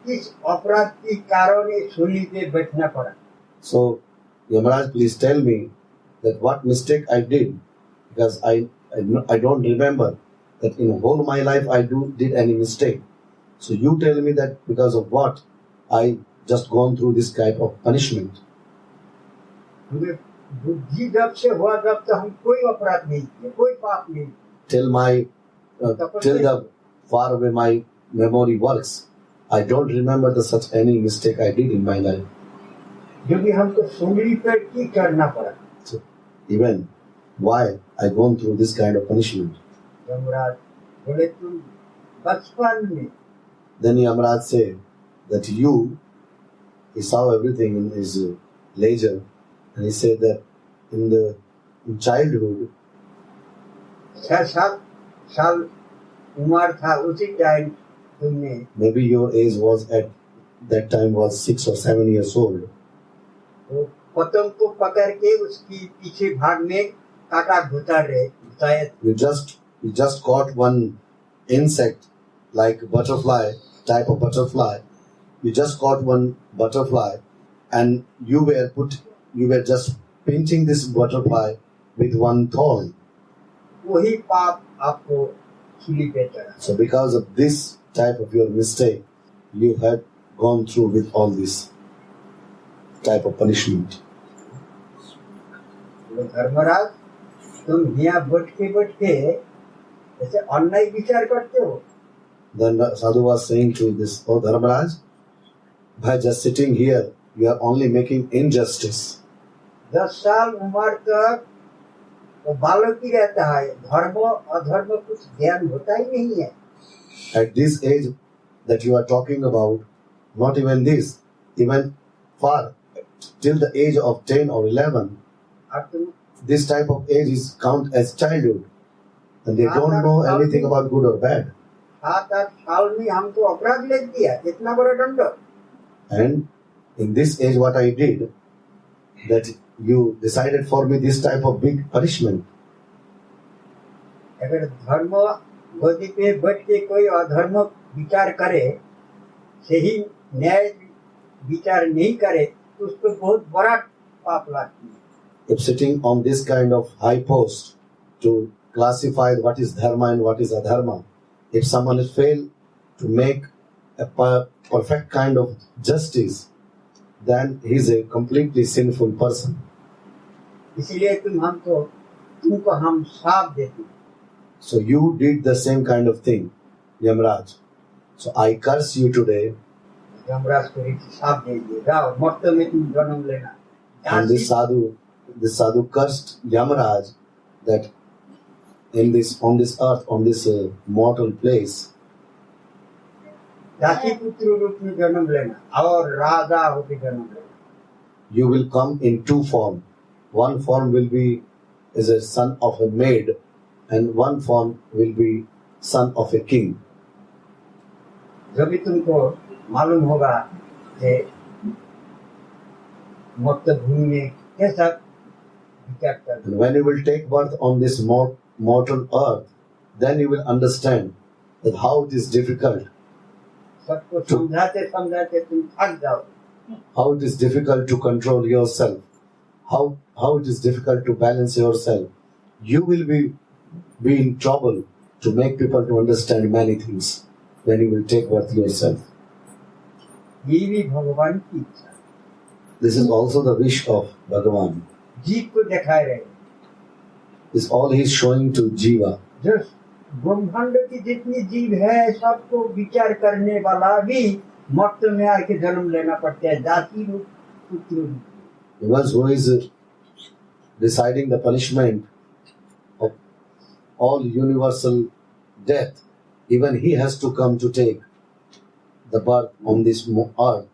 [SPEAKER 3] किस अपराध के कारण ये सूली पे बैठना पड़ा?
[SPEAKER 2] so Yamaraj, please tell me that what mistake I did, because I don't remember that in whole my life I did any mistake. So you tell me that because of what I just gone through this type of punishment.
[SPEAKER 3] हमें बुद्धि जब से हुआ तब तो हम कोई अपराध नहीं किया, कोई पाप नहीं।
[SPEAKER 2] Till the far away my memory works, I don't remember such any mistake I did in my life.
[SPEAKER 3] जो भी हमको सूली पे की करना पड़ा।
[SPEAKER 2] So even why I gone through this kind of punishment.
[SPEAKER 3] Yamraj बोले तुम बचपन में
[SPEAKER 2] Then Yamaraj said that he saw everything in his leisure, and he said that in childhood,
[SPEAKER 3] 6-7 साल उम्र था, उसी टाइम तुमने
[SPEAKER 2] maybe your age was at that time was 6 or 7 years old.
[SPEAKER 3] वो पतंग को पकड़ के उसकी पीछे भाग में काटा घुसा रहे शायद।
[SPEAKER 2] You just caught one insect like butterfly, type of butterfly. You just caught one butterfly, and you were just pinching this butterfly with one thorn.
[SPEAKER 3] वही पाप आपको सूली पे चढ़ा।
[SPEAKER 2] So because of this type of your mistake, you had gone through with all this type of punishment.
[SPEAKER 3] Dharmaraj तुम यहाँ बैठ के ऐसे अन्याय विचार करते हो।
[SPEAKER 2] Then the sadhu was saying to this, oh Dharmaraj, by just sitting here, you are only making injustice.
[SPEAKER 3] 10 साल उम्र तक वो बालक ही रहता है, धर्म अधर्म कुछ ज्ञान होता ही नहीं है।
[SPEAKER 2] At this age that you are talking about, not even this, even far, till the age of 10 or 11,
[SPEAKER 3] अब तुम
[SPEAKER 2] this type of age is count as childhood. And they don't know anything about good or bad.
[SPEAKER 3] 7-8 साल में हमको अपराध लिख दिया, इतना बड़ा दंड।
[SPEAKER 2] And in this age what I did, that you decided for me this type of big punishment.
[SPEAKER 3] अगर धर्म गति पे बैठ के कोई अधर्म विचार करे, सही न्याय विचार नहीं करे, तो उसको बहुत बड़ा पाप लगती है।
[SPEAKER 2] If sitting on this kind of high post to classify what is dharma and what is adharma, if someone has failed to make a perfect kind of justice, then he is a completely sinful person.
[SPEAKER 3] इसीलिए तुमको हम श्राप देते हैं।
[SPEAKER 2] So you did the same kind of thing, Yamraj. So I curse you today.
[SPEAKER 3] Yamraj को श्राप दे दिए, जाओ मर्त में तुम जन्म लेना।
[SPEAKER 2] And this sadhu cursed Yamaraj that on this earth, on this mortal place,
[SPEAKER 3] दासी पुत्र रूप में जन्म लेना और राजा होकर जन्म लेना।
[SPEAKER 2] you will come in two forms. One form will be as a son of a maid, and one form will be son of a king.
[SPEAKER 3] जब भी तुमको मालूम होगा कि मर्त भूमि में कैसा विचार करना।
[SPEAKER 2] And when you will take birth on this mortal earth, then you will understand that how it is difficult.
[SPEAKER 3] सबको समझाते समझाते तुम थक जाओ।
[SPEAKER 2] How it is difficult to control yourself. How it is difficult to balance yourself. You will be in trouble to make people to understand many things. when you will take birth yourself.
[SPEAKER 3] ये भी भगवान की इच्छा।
[SPEAKER 2] This is also the wish of Bhagavan.
[SPEAKER 3] जीव को दिखाए रहे,
[SPEAKER 2] This all he is showing to Jiva.
[SPEAKER 3] जो ब्रह्मांड की जितनी जीव है सबको विचार करने वाला भी मर्त में आके जन्म लेना पड़ता है, जाति रूप पुत्र रूप।
[SPEAKER 2] The one who is deciding the punishment of all universal death, even he has to come to take the birth on this earth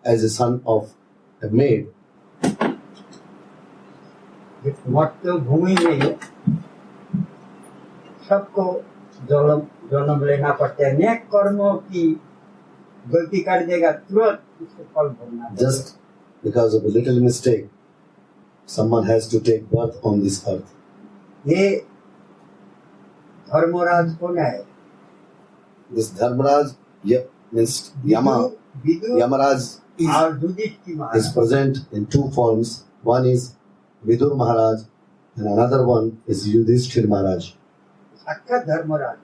[SPEAKER 2] as a son of a maid.
[SPEAKER 3] मर्त भूमि में सबको जन्म लेना पड़ता है। नेक कर्मों की गलती कर देगा तुरंत उसको फल भोगना पड़ेगा।
[SPEAKER 2] Just because of a little mistake, someone has to take birth on this earth.
[SPEAKER 3] ये धर्मराज कौन है?
[SPEAKER 2] This Dharmaraj means Yama.
[SPEAKER 3] Vidur
[SPEAKER 2] Yamaraj
[SPEAKER 3] और Yudhishthir
[SPEAKER 2] is
[SPEAKER 3] Maharaj.
[SPEAKER 2] present in two forms. One is Vidur Maharaj and another one is Yudhishthir Maharaj.
[SPEAKER 3] साक्षात Dharmaraj.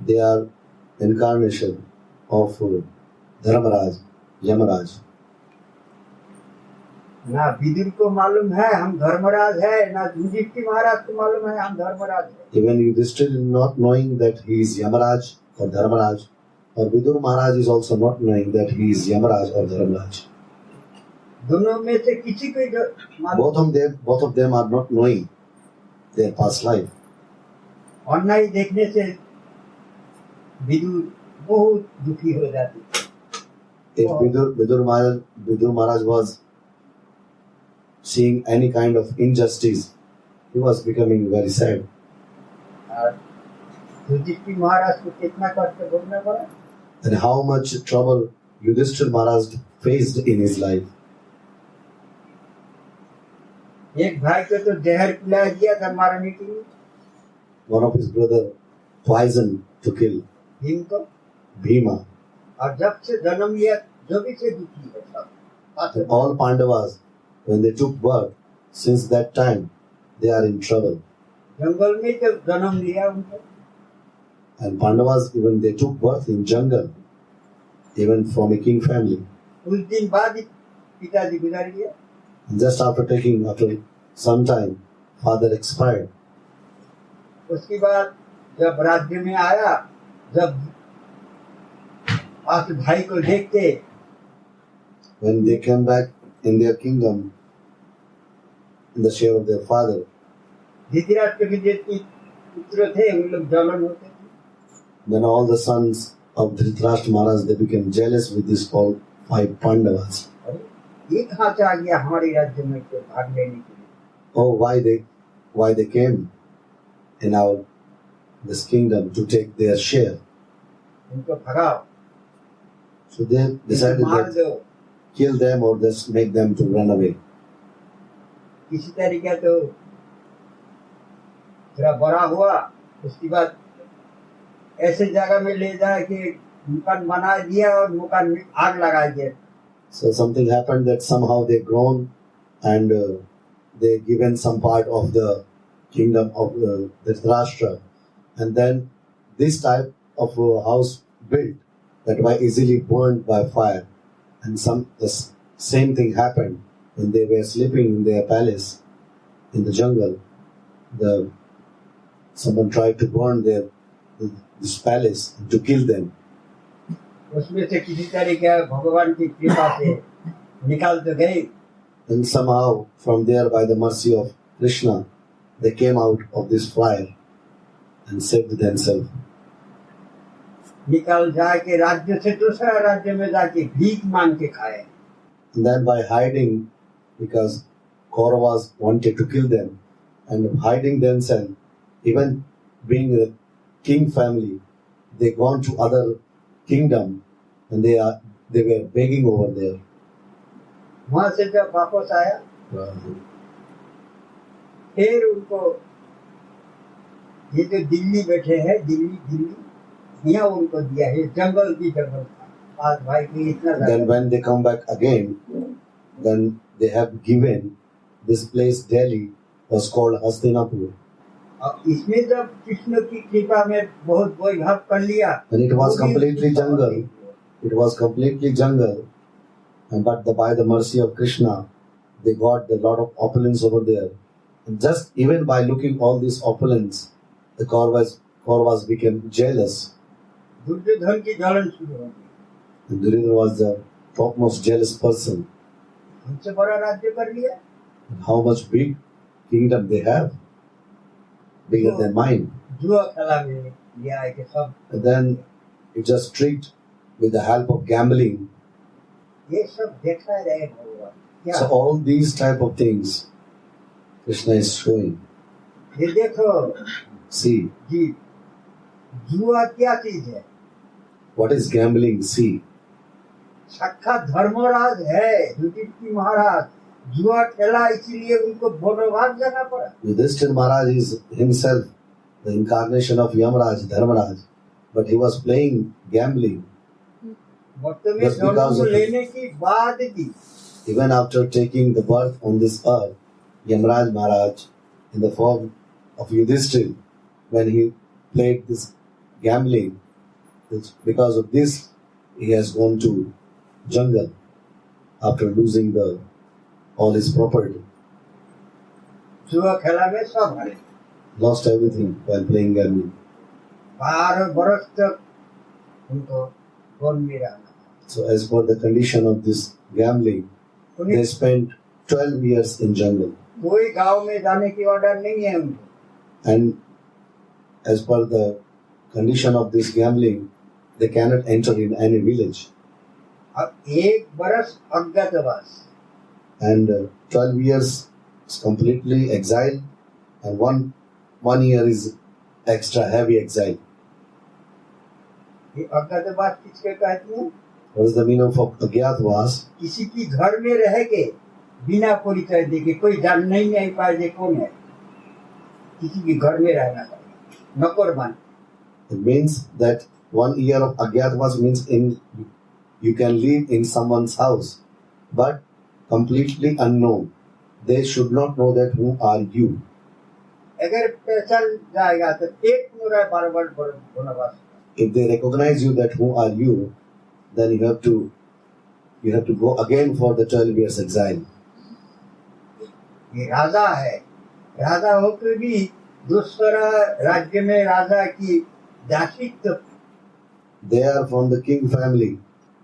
[SPEAKER 2] They are incarnation of Dharmaraj, Yamaraj.
[SPEAKER 3] ना विदुर को मालूम है हम धर्मराज है, ना युधिष्ठिर महाराज को मालूम है हम धर्मराज है।
[SPEAKER 2] Even Yudhishthir is not knowing that he is Yamaraj or Dharmaraj, or Vidur Maharaj is also not knowing that he is Yamaraj or Dharmaraj.
[SPEAKER 3] दोनों में से किसी को जो मालूम
[SPEAKER 2] Both of them are not knowing their past life.
[SPEAKER 3] अन्याय देखने से विदुर बहुत दुखी हो जाती।
[SPEAKER 2] If Vidur Maharaj was seeing any kind of injustice, he was becoming very sad.
[SPEAKER 3] और युधिष्ठिर महाराज को कितना कष्ट भोगना पड़ा।
[SPEAKER 2] And how much trouble Yudhishthir Maharaj faced in his life.
[SPEAKER 3] एक भाई को तो जहर पिला दिया था मारने के लिए,
[SPEAKER 2] One of his brother poisoned to kill
[SPEAKER 3] Bhim को।
[SPEAKER 2] Bhima.
[SPEAKER 3] और जब से जन्म लिया जो भी से दुखी है सब।
[SPEAKER 2] And all Pandavas, when they took birth, since that time, they are in trouble.
[SPEAKER 3] जंगल में जब जन्म लिया उनको,
[SPEAKER 2] And Pandavas, even they took birth in jungle, even from a king family.
[SPEAKER 3] कुछ दिन बाद ही पिताजी गुजर गया।
[SPEAKER 2] And just after some time, father expired.
[SPEAKER 3] उसके बाद जब राज्य में आया, जब आप भाई को देखते,
[SPEAKER 2] When they came back in their kingdom, in the share of their father,
[SPEAKER 3] Dhritarashtra के जितने पुत्र थे उन लोग जलन होते थे।
[SPEAKER 2] then all the sons of Dhritarashtra Maharaj, they became jealous with this called 5 Pandavas.
[SPEAKER 3] ये कहाँ से आ गया हमारे राज्य में तो भाग लेने के लिए।
[SPEAKER 2] Oh, why they came in this kingdom to take their share.
[SPEAKER 3] उनको भगाओ,
[SPEAKER 2] So they decided
[SPEAKER 3] मार
[SPEAKER 2] that
[SPEAKER 3] दो।
[SPEAKER 2] kill them or just make them to run away.
[SPEAKER 3] किसी तरीके तो थोड़ा बड़ा हुआ, उसके बाद ऐसे जगह में ले जाए कि मकान बना दिया और मकान में आग लगा दिया।
[SPEAKER 2] So something happened that somehow they grown and they given some part of the kingdom of Dhritarashtra, and then this type of house built that were easily burned by fire, and the same thing happened when they were sleeping in their palace in the jungle. Someone tried to burn this palace to kill them.
[SPEAKER 3] उसमें से किसी तरीके भगवान की कृपा से निकाल तो गए।
[SPEAKER 2] And somehow from there, by the mercy of Krishna, they came out of this fire and saved themselves.
[SPEAKER 3] निकल जाके राज्य से दूसरा राज्य में जाके भीख मांग के खाए।
[SPEAKER 2] And then by hiding, because Kauravas wanted to kill them, and hiding themselves, even being a king family, they gone to other kingdom and they were begging over there.
[SPEAKER 3] वहां से जब वापस आया, फिर उनको ये जो दिल्ली बैठे हैं, दिल्ली यहाँ उनको दिया है, जंगल की जंगल था। आज भाई को इतना
[SPEAKER 2] Then when they come back again, then they have given this place Delhi was called Hastinapur.
[SPEAKER 3] अब इसमें जब कृष्ण की कृपा में बहुत वैभव कर लिया,
[SPEAKER 2] When it was
[SPEAKER 3] वो भी
[SPEAKER 2] completely
[SPEAKER 3] उसकी
[SPEAKER 2] jungle,
[SPEAKER 3] सफल
[SPEAKER 2] it was completely jungle, and but by the mercy of Krishna, they got a lot of opulence over there. And just even by looking all these opulence, the Kauravas became jealous.
[SPEAKER 3] Duryodhan की जलन शुरू हो गई,
[SPEAKER 2] And Duryodhana was the topmost jealous person.
[SPEAKER 3] हमसे बड़ा राज्य कर लिया,
[SPEAKER 2] And how much big kingdom they have, bigger than mine.
[SPEAKER 3] जुआ खेला में लिया है कि सब
[SPEAKER 2] And then it just tricked with the help of gambling.
[SPEAKER 3] ये सब देखा रहे भगवान क्या।
[SPEAKER 2] So all these type of things Krishna is showing.
[SPEAKER 3] ये देखो
[SPEAKER 2] See,
[SPEAKER 3] जी, जुआ क्या चीज है,
[SPEAKER 2] what is gambling? See,
[SPEAKER 3] साक्षात धर्मराज है युधिष्ठिर महाराज, जुआ खेला इसीलिए उनको वनवास जाना पड़ा।
[SPEAKER 2] Yudhishthir Maharaj is himself the incarnation of Yamraj, Dharmaraj, but he was playing gambling.
[SPEAKER 3] वक्त में
[SPEAKER 2] Just because
[SPEAKER 3] जन्म
[SPEAKER 2] of it.
[SPEAKER 3] लेने की बाद भी
[SPEAKER 2] Even after taking the birth on this earth, Yamraj Maharaj, in the form of Yudhishthir, when he played this gambling, it's because of this he has gone to jungle after losing all his property,
[SPEAKER 3] जुआ खेला में सब हारे,
[SPEAKER 2] lost everything while playing gambling.
[SPEAKER 3] 12 वर्ष तक उनको one में रहना।
[SPEAKER 2] So as per the condition of this gambling, they
[SPEAKER 3] उन्हें
[SPEAKER 2] spent 12 years in jungle.
[SPEAKER 3] कोई गांव में जाने की ऑर्डर नहीं है उनको,
[SPEAKER 2] And as per the condition of this gambling, they cannot enter in any village.
[SPEAKER 3] अब 1 वर्ष अज्ञातवास,
[SPEAKER 2] And 12 years is completely exile, and one year is extra heavy exile.
[SPEAKER 3] ये अज्ञातवास किसके कहते हैं?
[SPEAKER 2] What is the meaning of Agyatwas?
[SPEAKER 3] किसी की घर में रह के बिना परिचय दे के कोई जान नहीं पाए जे कौन है, किसी के घर में रहना चाहिए, नौकर बन।
[SPEAKER 2] It means that 1 year of Agyatwas means you can live in someone's house, but completely unknown. They should not know that who are you.
[SPEAKER 3] अगर पहचान जाएगा तो एक पूरा 12 वर्ष वनवास।
[SPEAKER 2] If they recognize you that who are you, then you have to go again for the 12 years exile.
[SPEAKER 3] ये राजा है, राजा होकर भी दूसरा राज्य में राजा की दासित्व,
[SPEAKER 2] They are from the king family.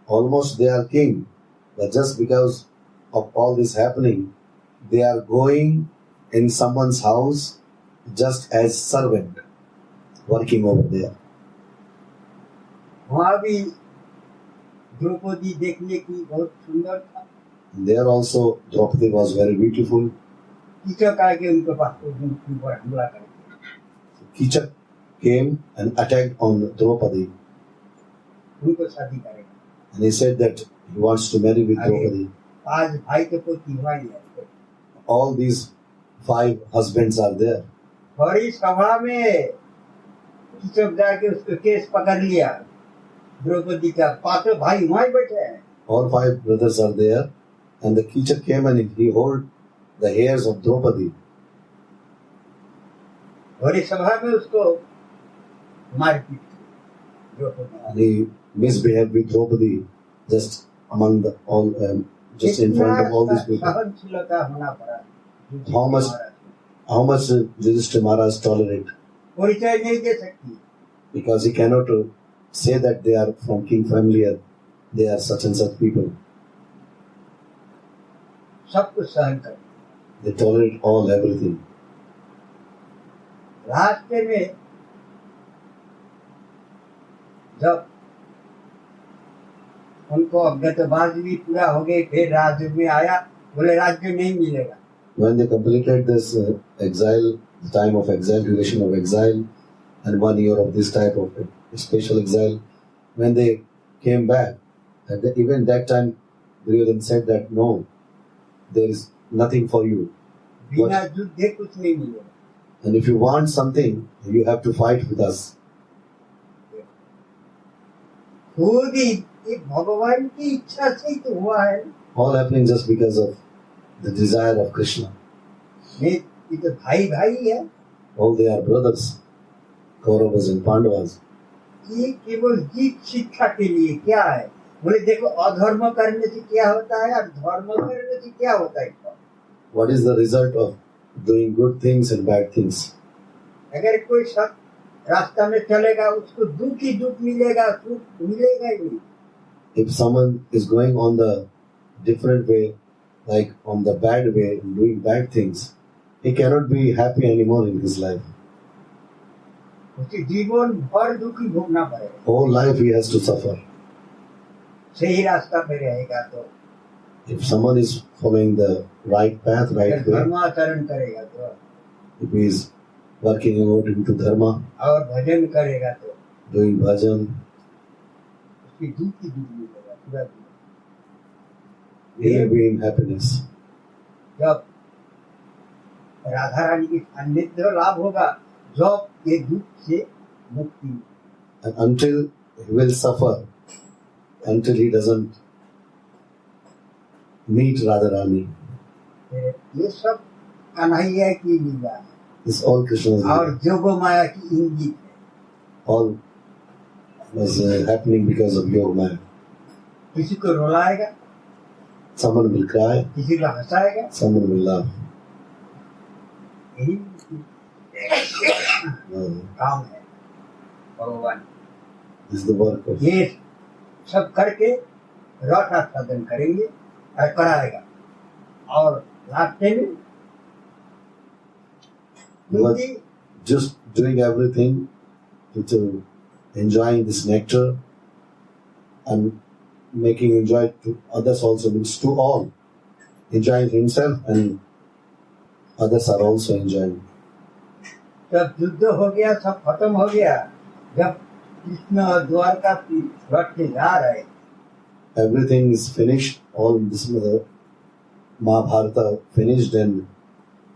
[SPEAKER 2] Almost they are king. But just because of all this happening, they are going in someone's house just as servant, working over there.
[SPEAKER 3] वहाँ भी द्रौपदी देखने की बहुत सुंदर था,
[SPEAKER 2] There also Draupadi was very beautiful.
[SPEAKER 3] Kichaka आके उनके पास उनके ऊपर हमला कर दिया,
[SPEAKER 2] Kichak came and attacked on Draupadi,
[SPEAKER 3] उनको शादी करेगा।
[SPEAKER 2] and he said that he wants to marry with Draupadi.
[SPEAKER 3] 5 भाई के पोती हुआ ही है,
[SPEAKER 2] All these 5 husbands are there.
[SPEAKER 3] बड़ी सभा में कीचक जाके उसको केस पकड़ लिया, द्रौपदी का 5 भाई वहीं बैठे हैं।
[SPEAKER 2] All 5 brothers are there, and the Kichak came and he hold the hairs of Draupadi,
[SPEAKER 3] बड़ी सभा में उसको मारपीट की Draupadi.
[SPEAKER 2] and he misbehaved with Draupadi just among just in front of all these people.
[SPEAKER 3] सहनशीलता होना पड़ा।
[SPEAKER 2] How much Yudhishthira Maharaj tolerate?
[SPEAKER 3] परिचय नहीं दे सकती,
[SPEAKER 2] Because he cannot say that they are from king family or they are such and such people.
[SPEAKER 3] सब कुछ सहन कर।
[SPEAKER 2] They tolerate all everything.
[SPEAKER 3] रास्ते में जब उनको अज्ञातवास भी पूरा हो गई, फिर राज्य में आया, बोले राज्य नहीं मिलेगा।
[SPEAKER 2] When they completed this exile, the time of exile, duration of exile, and 1 year of this type of special exile, when they came back, even that time, Duryodhana said that no, there is nothing for you.
[SPEAKER 3] बिना युद्ध कुछ नहीं मिलेगा।
[SPEAKER 2] And if you want something, you have to fight with us.
[SPEAKER 3] खुद ही ये भगवान की इच्छा से ही तो हुआ है।
[SPEAKER 2] All happening just because of the desire of Krishna.
[SPEAKER 3] ये तो भाई भाई है,
[SPEAKER 2] All they are brothers, Kauravas and Pandavas.
[SPEAKER 3] ये केवल जीत शिक्षा के लिए क्या है? बोले देखो अधर्म करने से क्या होता है और धर्म करने से क्या होता है?
[SPEAKER 2] What is the result of doing good things and bad things?
[SPEAKER 3] अगर कोई सब रास्ता में चलेगा उसको दुख ही दुख मिलेगा, सुख मिलेगा ही नहीं।
[SPEAKER 2] If someone is going on the different way, like on the bad way, doing bad things, he cannot be happy anymore in his life.
[SPEAKER 3] उसके जीवन भर दुख ही भोगना पड़ेगा।
[SPEAKER 2] Whole life he has to suffer.
[SPEAKER 3] सही रास्ता पे रहेगा तो,
[SPEAKER 2] If someone is following the right path, right
[SPEAKER 3] अगर
[SPEAKER 2] way,
[SPEAKER 3] धर्माचरण करेगा तो,
[SPEAKER 2] if he is working out into dharma,
[SPEAKER 3] और भजन करेगा तो
[SPEAKER 2] doing bhajan,
[SPEAKER 3] उसकी दुख ही दुख मिलेगा पूरा दुख।
[SPEAKER 2] he will be in happiness.
[SPEAKER 3] जब राधा रानी की सान्निध्य लाभ होगा, जब ये दुख से मुक्ति।
[SPEAKER 2] And until he will suffer, until he doesn't meet Radharani,
[SPEAKER 3] ये सब कन्हैया की लीला है
[SPEAKER 2] this all Krishna's
[SPEAKER 3] और
[SPEAKER 2] leela.
[SPEAKER 3] जोगो माया की इंगित है।
[SPEAKER 2] All was happening because of Yoga Maya.
[SPEAKER 3] किसी को रुलाएगा,
[SPEAKER 2] Someone will cry,
[SPEAKER 3] किसी को हंसाएगा,
[SPEAKER 2] someone will laugh.
[SPEAKER 3] यही
[SPEAKER 2] Uh,
[SPEAKER 3] काम है भगवान।
[SPEAKER 2] This is the work of.
[SPEAKER 3] ये सब करके रथ आस्वादन करेंगे और कराएगा, और रास्ते में
[SPEAKER 2] But
[SPEAKER 3] क्योंकि
[SPEAKER 2] just doing everything to enjoying this nectar and making enjoy to others also means to all. Enjoying himself and others are also enjoying.
[SPEAKER 3] जब युद्ध हो गया, सब खत्म हो गया, जब कृष्ण द्वारका की रथ से जा रहे,
[SPEAKER 2] Everything is finished. All this Mahabharata finished and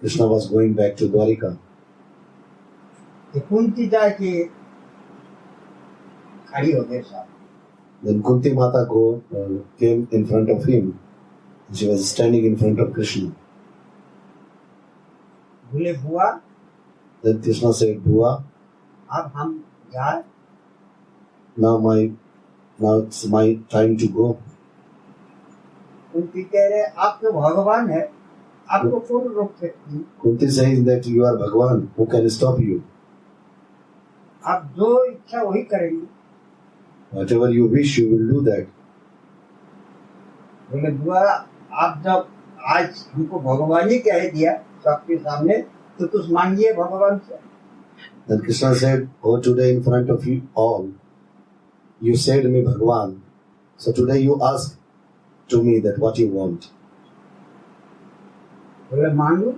[SPEAKER 2] Krishna was going back to Dwarika.
[SPEAKER 3] तो कुंती जाके खड़ी हो गए सब।
[SPEAKER 2] Then Kunti Mata came in front of him. She was standing in front of Krishna.
[SPEAKER 3] बोले बुआ
[SPEAKER 2] Then Krishna said, Bhua,
[SPEAKER 3] अब हम जाए?
[SPEAKER 2] now it's my time to go.
[SPEAKER 3] Kunti कह रहे आप तो भगवान है, आपको कौन रोक सकती है?
[SPEAKER 2] Kunti says that you are Bhagwan. Who can stop you?
[SPEAKER 3] आप जो इच्छा वही करेंगे।
[SPEAKER 2] Whatever you wish, you will do that.
[SPEAKER 3] बोले बुआ आप जब आज हमको भगवान ही कह दिया सबके सामने, तो कुछ मांगिए भगवान से।
[SPEAKER 2] Then Krishna said, oh, today in front of you all, you said me Bhagwan. So today you ask to me that what you want.
[SPEAKER 3] बोले मांगो,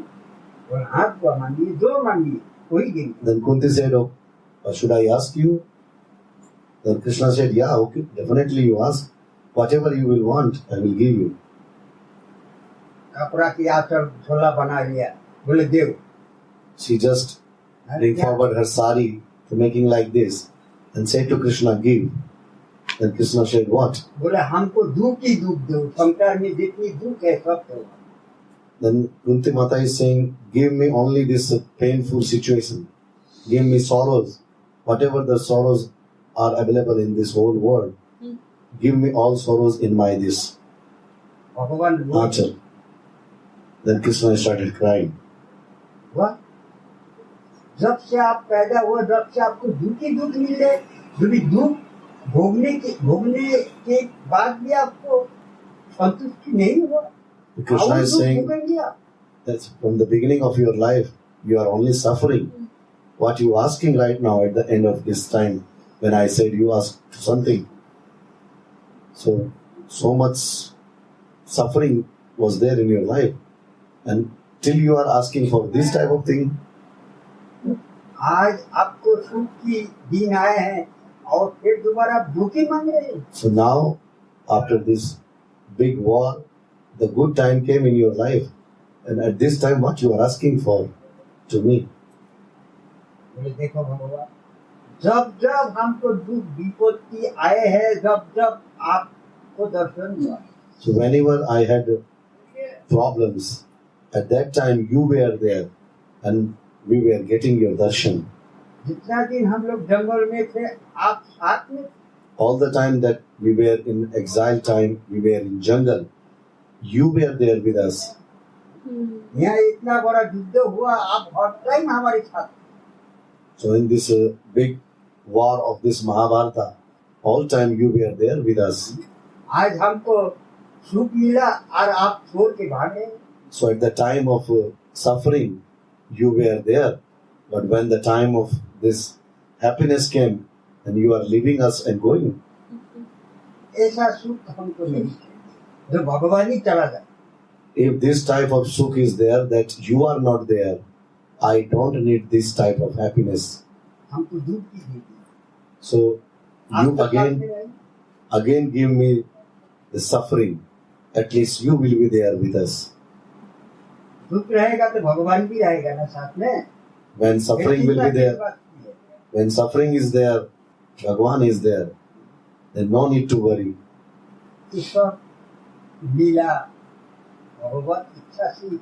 [SPEAKER 3] बोले हाँ बुआ मांगिए, जो मांगिए वही देंगे।
[SPEAKER 2] Then Kunti said, oh, should I ask you? Then Krishna said, yeah, okay, definitely you ask. Whatever you will want, I will give you.
[SPEAKER 3] कपड़ा की आंचल झोला बना लिया, बोले देव।
[SPEAKER 2] She just bring forward her sari to making like this and said to Krishna, give. Then Krishna said, what?
[SPEAKER 3] बोले हमको दुख ही दुख दो, संसार में जितनी दुख है सब दो।
[SPEAKER 2] Then Kunti Mata is saying, give me only this painful situation. Give me sorrows. Whatever the sorrows are available in this whole world, give me all sorrows in my this
[SPEAKER 3] भगवान बोले
[SPEAKER 2] Achal. Then Krishna started crying.
[SPEAKER 3] वाह, जब से आप पैदा हुए, जब से आपको दुख ही दुख मिले, कभी दुख भोगने के बाद भी आपको संतुष्टि नहीं हुआ।
[SPEAKER 2] Krishna
[SPEAKER 3] और
[SPEAKER 2] is
[SPEAKER 3] दुख
[SPEAKER 2] saying
[SPEAKER 3] भोगेंगे आप।
[SPEAKER 2] that from the beginning of your life, you are only suffering. What you asking right now at the end of this time, when I said you ask something. So much suffering was there in your life. And till you are asking for this type of thing,
[SPEAKER 3] आज आपको सुख की दिन आए हैं और फिर दोबारा दुख ही मांग रहे हैं।
[SPEAKER 2] so now, after this big war, the good time came in your life. And at this time, what you are asking for to me?
[SPEAKER 3] बोले देखो भगवान, जब जब हमको दुख विपत्ति आए हैं, जब जब आपको दर्शन हुआ,
[SPEAKER 2] So whenever I had problems, at that time you were there. And we were getting your darshan.
[SPEAKER 3] जितना दिन हम लोग जंगल में थे आप साथ में थे।
[SPEAKER 2] All the time that we were in exile time, we were in jungle, you were there with us.
[SPEAKER 3] यहाँ इतना बड़ा युद्ध हुआ आप हर टाइम हमारे साथ थे।
[SPEAKER 2] So in this big war of this Mahabharata, all time you were there with us.
[SPEAKER 3] आज हमको सुख मिला और आप छोड़ के भागे।
[SPEAKER 2] So at the time of suffering, you were there. But when the time of this happiness came, and you are leaving us and going.
[SPEAKER 3] ऐसा सुख हमको नहीं चाहिए जो भगवान ही चला जाए।
[SPEAKER 2] If this type of sukh is there, that you are not there, I don't need this type of happiness.
[SPEAKER 3] हमको दुख की देती।
[SPEAKER 2] So
[SPEAKER 3] आप
[SPEAKER 2] you
[SPEAKER 3] तो साथ
[SPEAKER 2] again
[SPEAKER 3] में रहे।
[SPEAKER 2] again give me the suffering. At least you will be there with us.
[SPEAKER 3] दुख रहेगा तो भगवान भी रहेगा ना साथ में।
[SPEAKER 2] When suffering will be there, when suffering is there, Bhagwan is there. Then no need to worry.
[SPEAKER 3] ईश्वर लीला भगवत इच्छा से ही।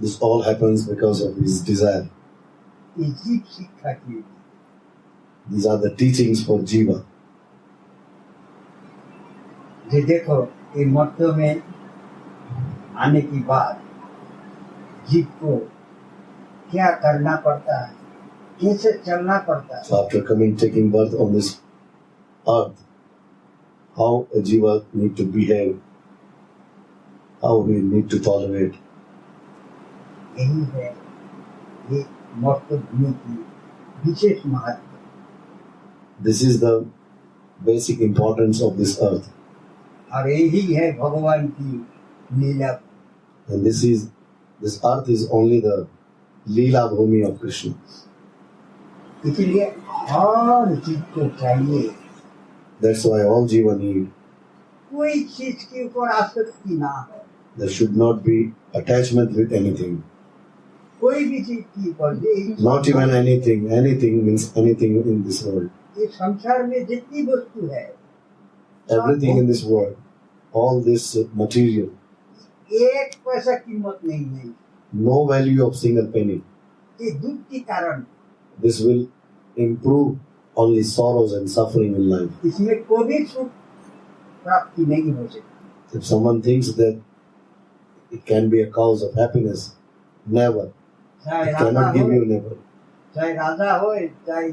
[SPEAKER 2] This all happens because of his desire.
[SPEAKER 3] ये जीव शिक्षा की।
[SPEAKER 2] These are the teachings for Jiva.
[SPEAKER 3] ये देखो ये मर्तों में आने की बाद जीव को क्या करना पड़ता है, कैसे चलना पड़ता है।
[SPEAKER 2] So after taking birth on this earth, how a Jiva need to behave, how we need to tolerate.
[SPEAKER 3] यही है ये मर्त भूमि की विशेष महत्व।
[SPEAKER 2] This is the basic importance of this earth.
[SPEAKER 3] और यही है भगवान की लीला।
[SPEAKER 2] And this earth is only the Leela Bhumi of Krishna.
[SPEAKER 3] इसलिए हर चीज को चाहिए,
[SPEAKER 2] That's why all Jiva need.
[SPEAKER 3] कोई चीज के ऊपर आसक्ति ना हो।
[SPEAKER 2] There should not be attachment with anything.
[SPEAKER 3] कोई भी चीज के ऊपर
[SPEAKER 2] Not even anything. Anything means anything in this world.
[SPEAKER 3] ये संसार में जितनी वस्तु है
[SPEAKER 2] Everything in this world, all this material,
[SPEAKER 3] एक पैसा कीमत नहीं है।
[SPEAKER 2] no value of single penny.
[SPEAKER 3] ये दुख के कारण
[SPEAKER 2] This will improve only sorrows and suffering in life.
[SPEAKER 3] इसमें कोई भी सुख प्राप्ति नहीं हो सकती।
[SPEAKER 2] If someone thinks that it can be a cause of happiness, never.
[SPEAKER 3] चाहे
[SPEAKER 2] It
[SPEAKER 3] राजा
[SPEAKER 2] cannot give
[SPEAKER 3] हो,
[SPEAKER 2] you never.
[SPEAKER 3] चाहे राजा हो, चाहे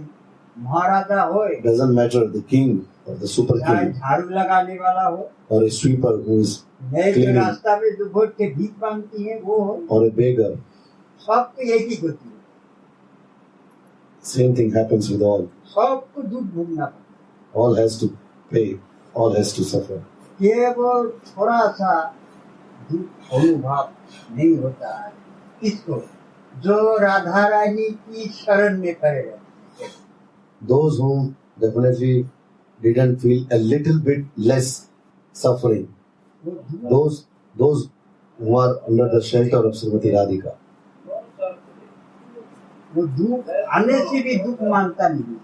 [SPEAKER 3] महाराजा हो,
[SPEAKER 2] It doesn't matter the king or the super
[SPEAKER 3] चाहे
[SPEAKER 2] king
[SPEAKER 3] झाड़ू लगाने वाला हो,
[SPEAKER 2] or a sweeper who is
[SPEAKER 3] नए जो
[SPEAKER 2] cleaning
[SPEAKER 3] रास्ता में जो भोट के भीख मांगती है वो हो,
[SPEAKER 2] or a beggar.
[SPEAKER 3] सबको एक ही होती है।
[SPEAKER 2] Same thing happens with all.
[SPEAKER 3] सबको दुख भोगना पड़ता
[SPEAKER 2] All has to pay. All has to suffer.
[SPEAKER 3] है। केवल थोड़ा सा दुख अनुभव नहीं होता है इसको जो राधा रानी की शरण में खड़े रहते हैं।
[SPEAKER 2] Those who definitely didn't feel a little bit less suffering,
[SPEAKER 3] वो दुख
[SPEAKER 2] those who are under the shelter of Srimati Radhika,
[SPEAKER 3] वो दुख आने से भी दुख मानता नहीं।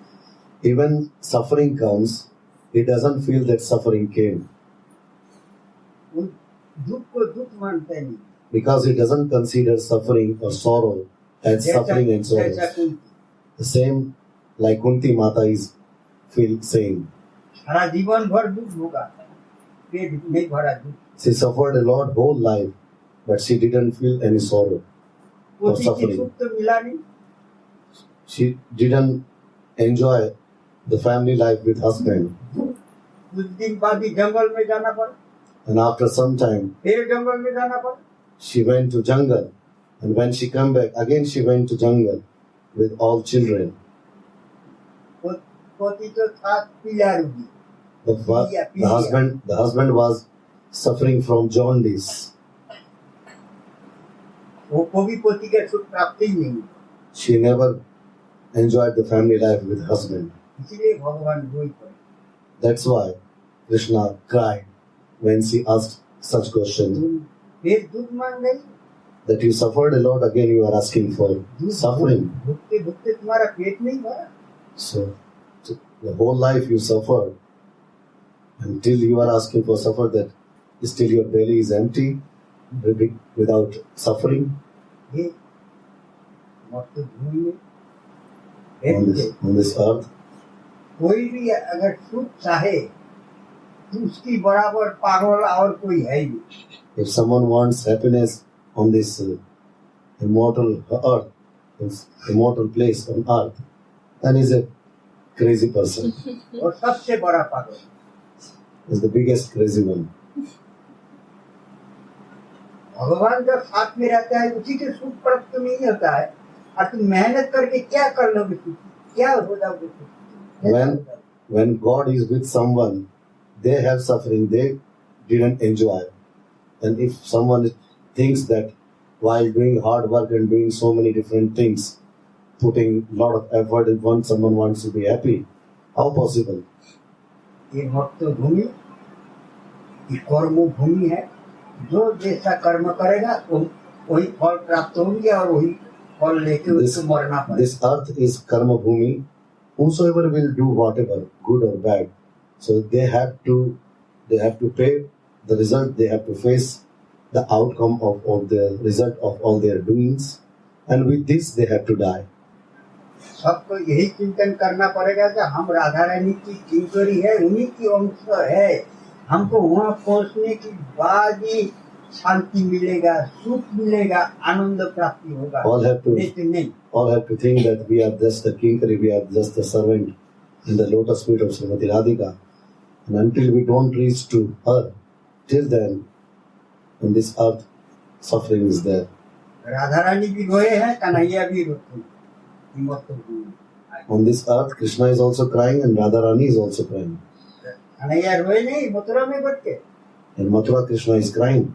[SPEAKER 2] even suffering comes, he doesn't feel that suffering came
[SPEAKER 3] वो दुख को दुख मानता नहीं।
[SPEAKER 2] because he doesn't consider suffering or sorrow as suffering and sorrow.
[SPEAKER 3] जैसा Kunti
[SPEAKER 2] The same like Kunti Mata is feel saying.
[SPEAKER 3] सारा जीवन भर दुख भोगा, पेट नहीं भरा दुख।
[SPEAKER 2] She suffered a lot whole life, but she didn't feel any sorrow or
[SPEAKER 3] पोती की
[SPEAKER 2] suffering.
[SPEAKER 3] सुख तो मिला नहीं।
[SPEAKER 2] She didn't enjoy the family life with husband.
[SPEAKER 3] कुछ दिन बाद ही जंगल में जाना पड़ा,
[SPEAKER 2] And after some time,
[SPEAKER 3] फिर जंगल में जाना पड़ा।
[SPEAKER 2] she went to jungle. And when she come back, again she went to jungle with all children.
[SPEAKER 3] पोती तो था पीला रोगी।
[SPEAKER 2] The husband was suffering from jaundice.
[SPEAKER 3] वो भी पोती का सुख प्राप्त ही नहीं।
[SPEAKER 2] She never enjoyed the family life with husband.
[SPEAKER 3] इसीलिए भगवान रोई पड़े।
[SPEAKER 2] That's why Krishna cried when she asked such question.
[SPEAKER 3] तुम फिर दुख मांग गई,
[SPEAKER 2] That you suffered a lot, again you are asking for suffering.
[SPEAKER 3] भुगते भुगते तुम्हारा पेट नहीं भरा।
[SPEAKER 2] So the whole life you suffered until you are asking for suffer, that still your belly is empty. without suffering
[SPEAKER 3] ये मृत्यु भूमि में
[SPEAKER 2] on
[SPEAKER 3] व्यक्ति
[SPEAKER 2] this earth.
[SPEAKER 3] कोई भी अगर सुख चाहे तो उसकी बराबर पागल और कोई है ही नहीं।
[SPEAKER 2] If someone wants happiness on this immortal earth, this immortal place on earth, then he's a crazy person.
[SPEAKER 3] और सबसे बड़ा पागल
[SPEAKER 2] He's the biggest crazy one.
[SPEAKER 3] भगवान जब साथ में रहता है उसी के सुख प्राप्त नहीं होता है और तुम मेहनत करके क्या कर लोगे सुखी? क्या हो जाओगे सुखी?
[SPEAKER 2] When God is with someone, they have suffering, they didn't enjoy. And if someone thinks that while doing hard work and doing so many different things, putting a lot of effort and someone wants to be happy, how possible?
[SPEAKER 3] ये भक्त भूमि ये कर्म भूमि है। जो जैसा कर्म करेगा वही फल प्राप्त होंगे और वही फल लेके उसको मरना पड़ेगा।
[SPEAKER 2] This earth is karma bhumi. Whosoever will do whatever, good or bad, so they have to pay the result. They have to face the outcome of the result of all their doings, and with this they have to die.
[SPEAKER 3] सबको यही चिंतन करना पड़ेगा कि हम राधा रानी की किंकरी है, उन्हीं की अंश है। हमको वहाँ पहुँचने के बाद ही शांति मिलेगा, सुख मिलेगा, आनंद प्राप्ति होगा।
[SPEAKER 2] All have to think that we are just the kinkari, we are just the servant in the lotus feet of Srimati Radhika, and until we don't reach to her, till then, on this earth, suffering is there.
[SPEAKER 3] Radha Rani भी रोए हैं, कन्हैया भी रोते हैं।
[SPEAKER 2] On this earth, Krishna is also crying and Radharani is also crying.
[SPEAKER 3] Kanhaiya रोए नहीं, मथुरा में बैठ के।
[SPEAKER 2] In Mathura, Krishna is crying.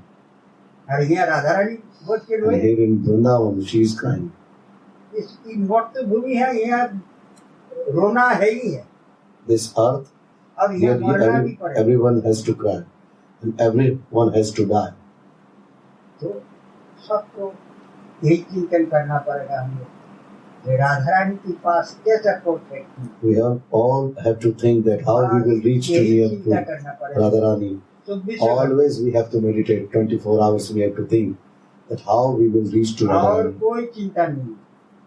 [SPEAKER 3] और यहाँ राधा रानी बैठ के रोए।
[SPEAKER 2] And here in Vrindavan, she is crying.
[SPEAKER 3] इसकी मृत्यु भूमि है, यहाँ रोना है ही है।
[SPEAKER 2] This earth,
[SPEAKER 3] और यहाँ मरना भी पड़ेगा।
[SPEAKER 2] everyone has to cry and everyone has to die.
[SPEAKER 3] तो सबको यही चिंतन करना पड़ेगा हमें। राधा रानी के पास कैसे पहुंचे?
[SPEAKER 2] We all have to think that how we will reach to near to Radharani. Always we have to meditate. 24 hours we have to think that how we will reach to
[SPEAKER 3] और
[SPEAKER 2] Radharani.
[SPEAKER 3] कोई चिंता नहीं,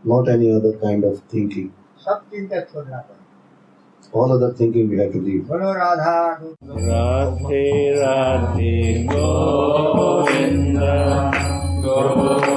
[SPEAKER 2] Not any other kind of thinking.
[SPEAKER 3] सब चिंता छोड़ना पड़ेगा।
[SPEAKER 2] All other thinking we have to leave.
[SPEAKER 3] बोलो राधा
[SPEAKER 1] राधे राधे गोविंद गोविंद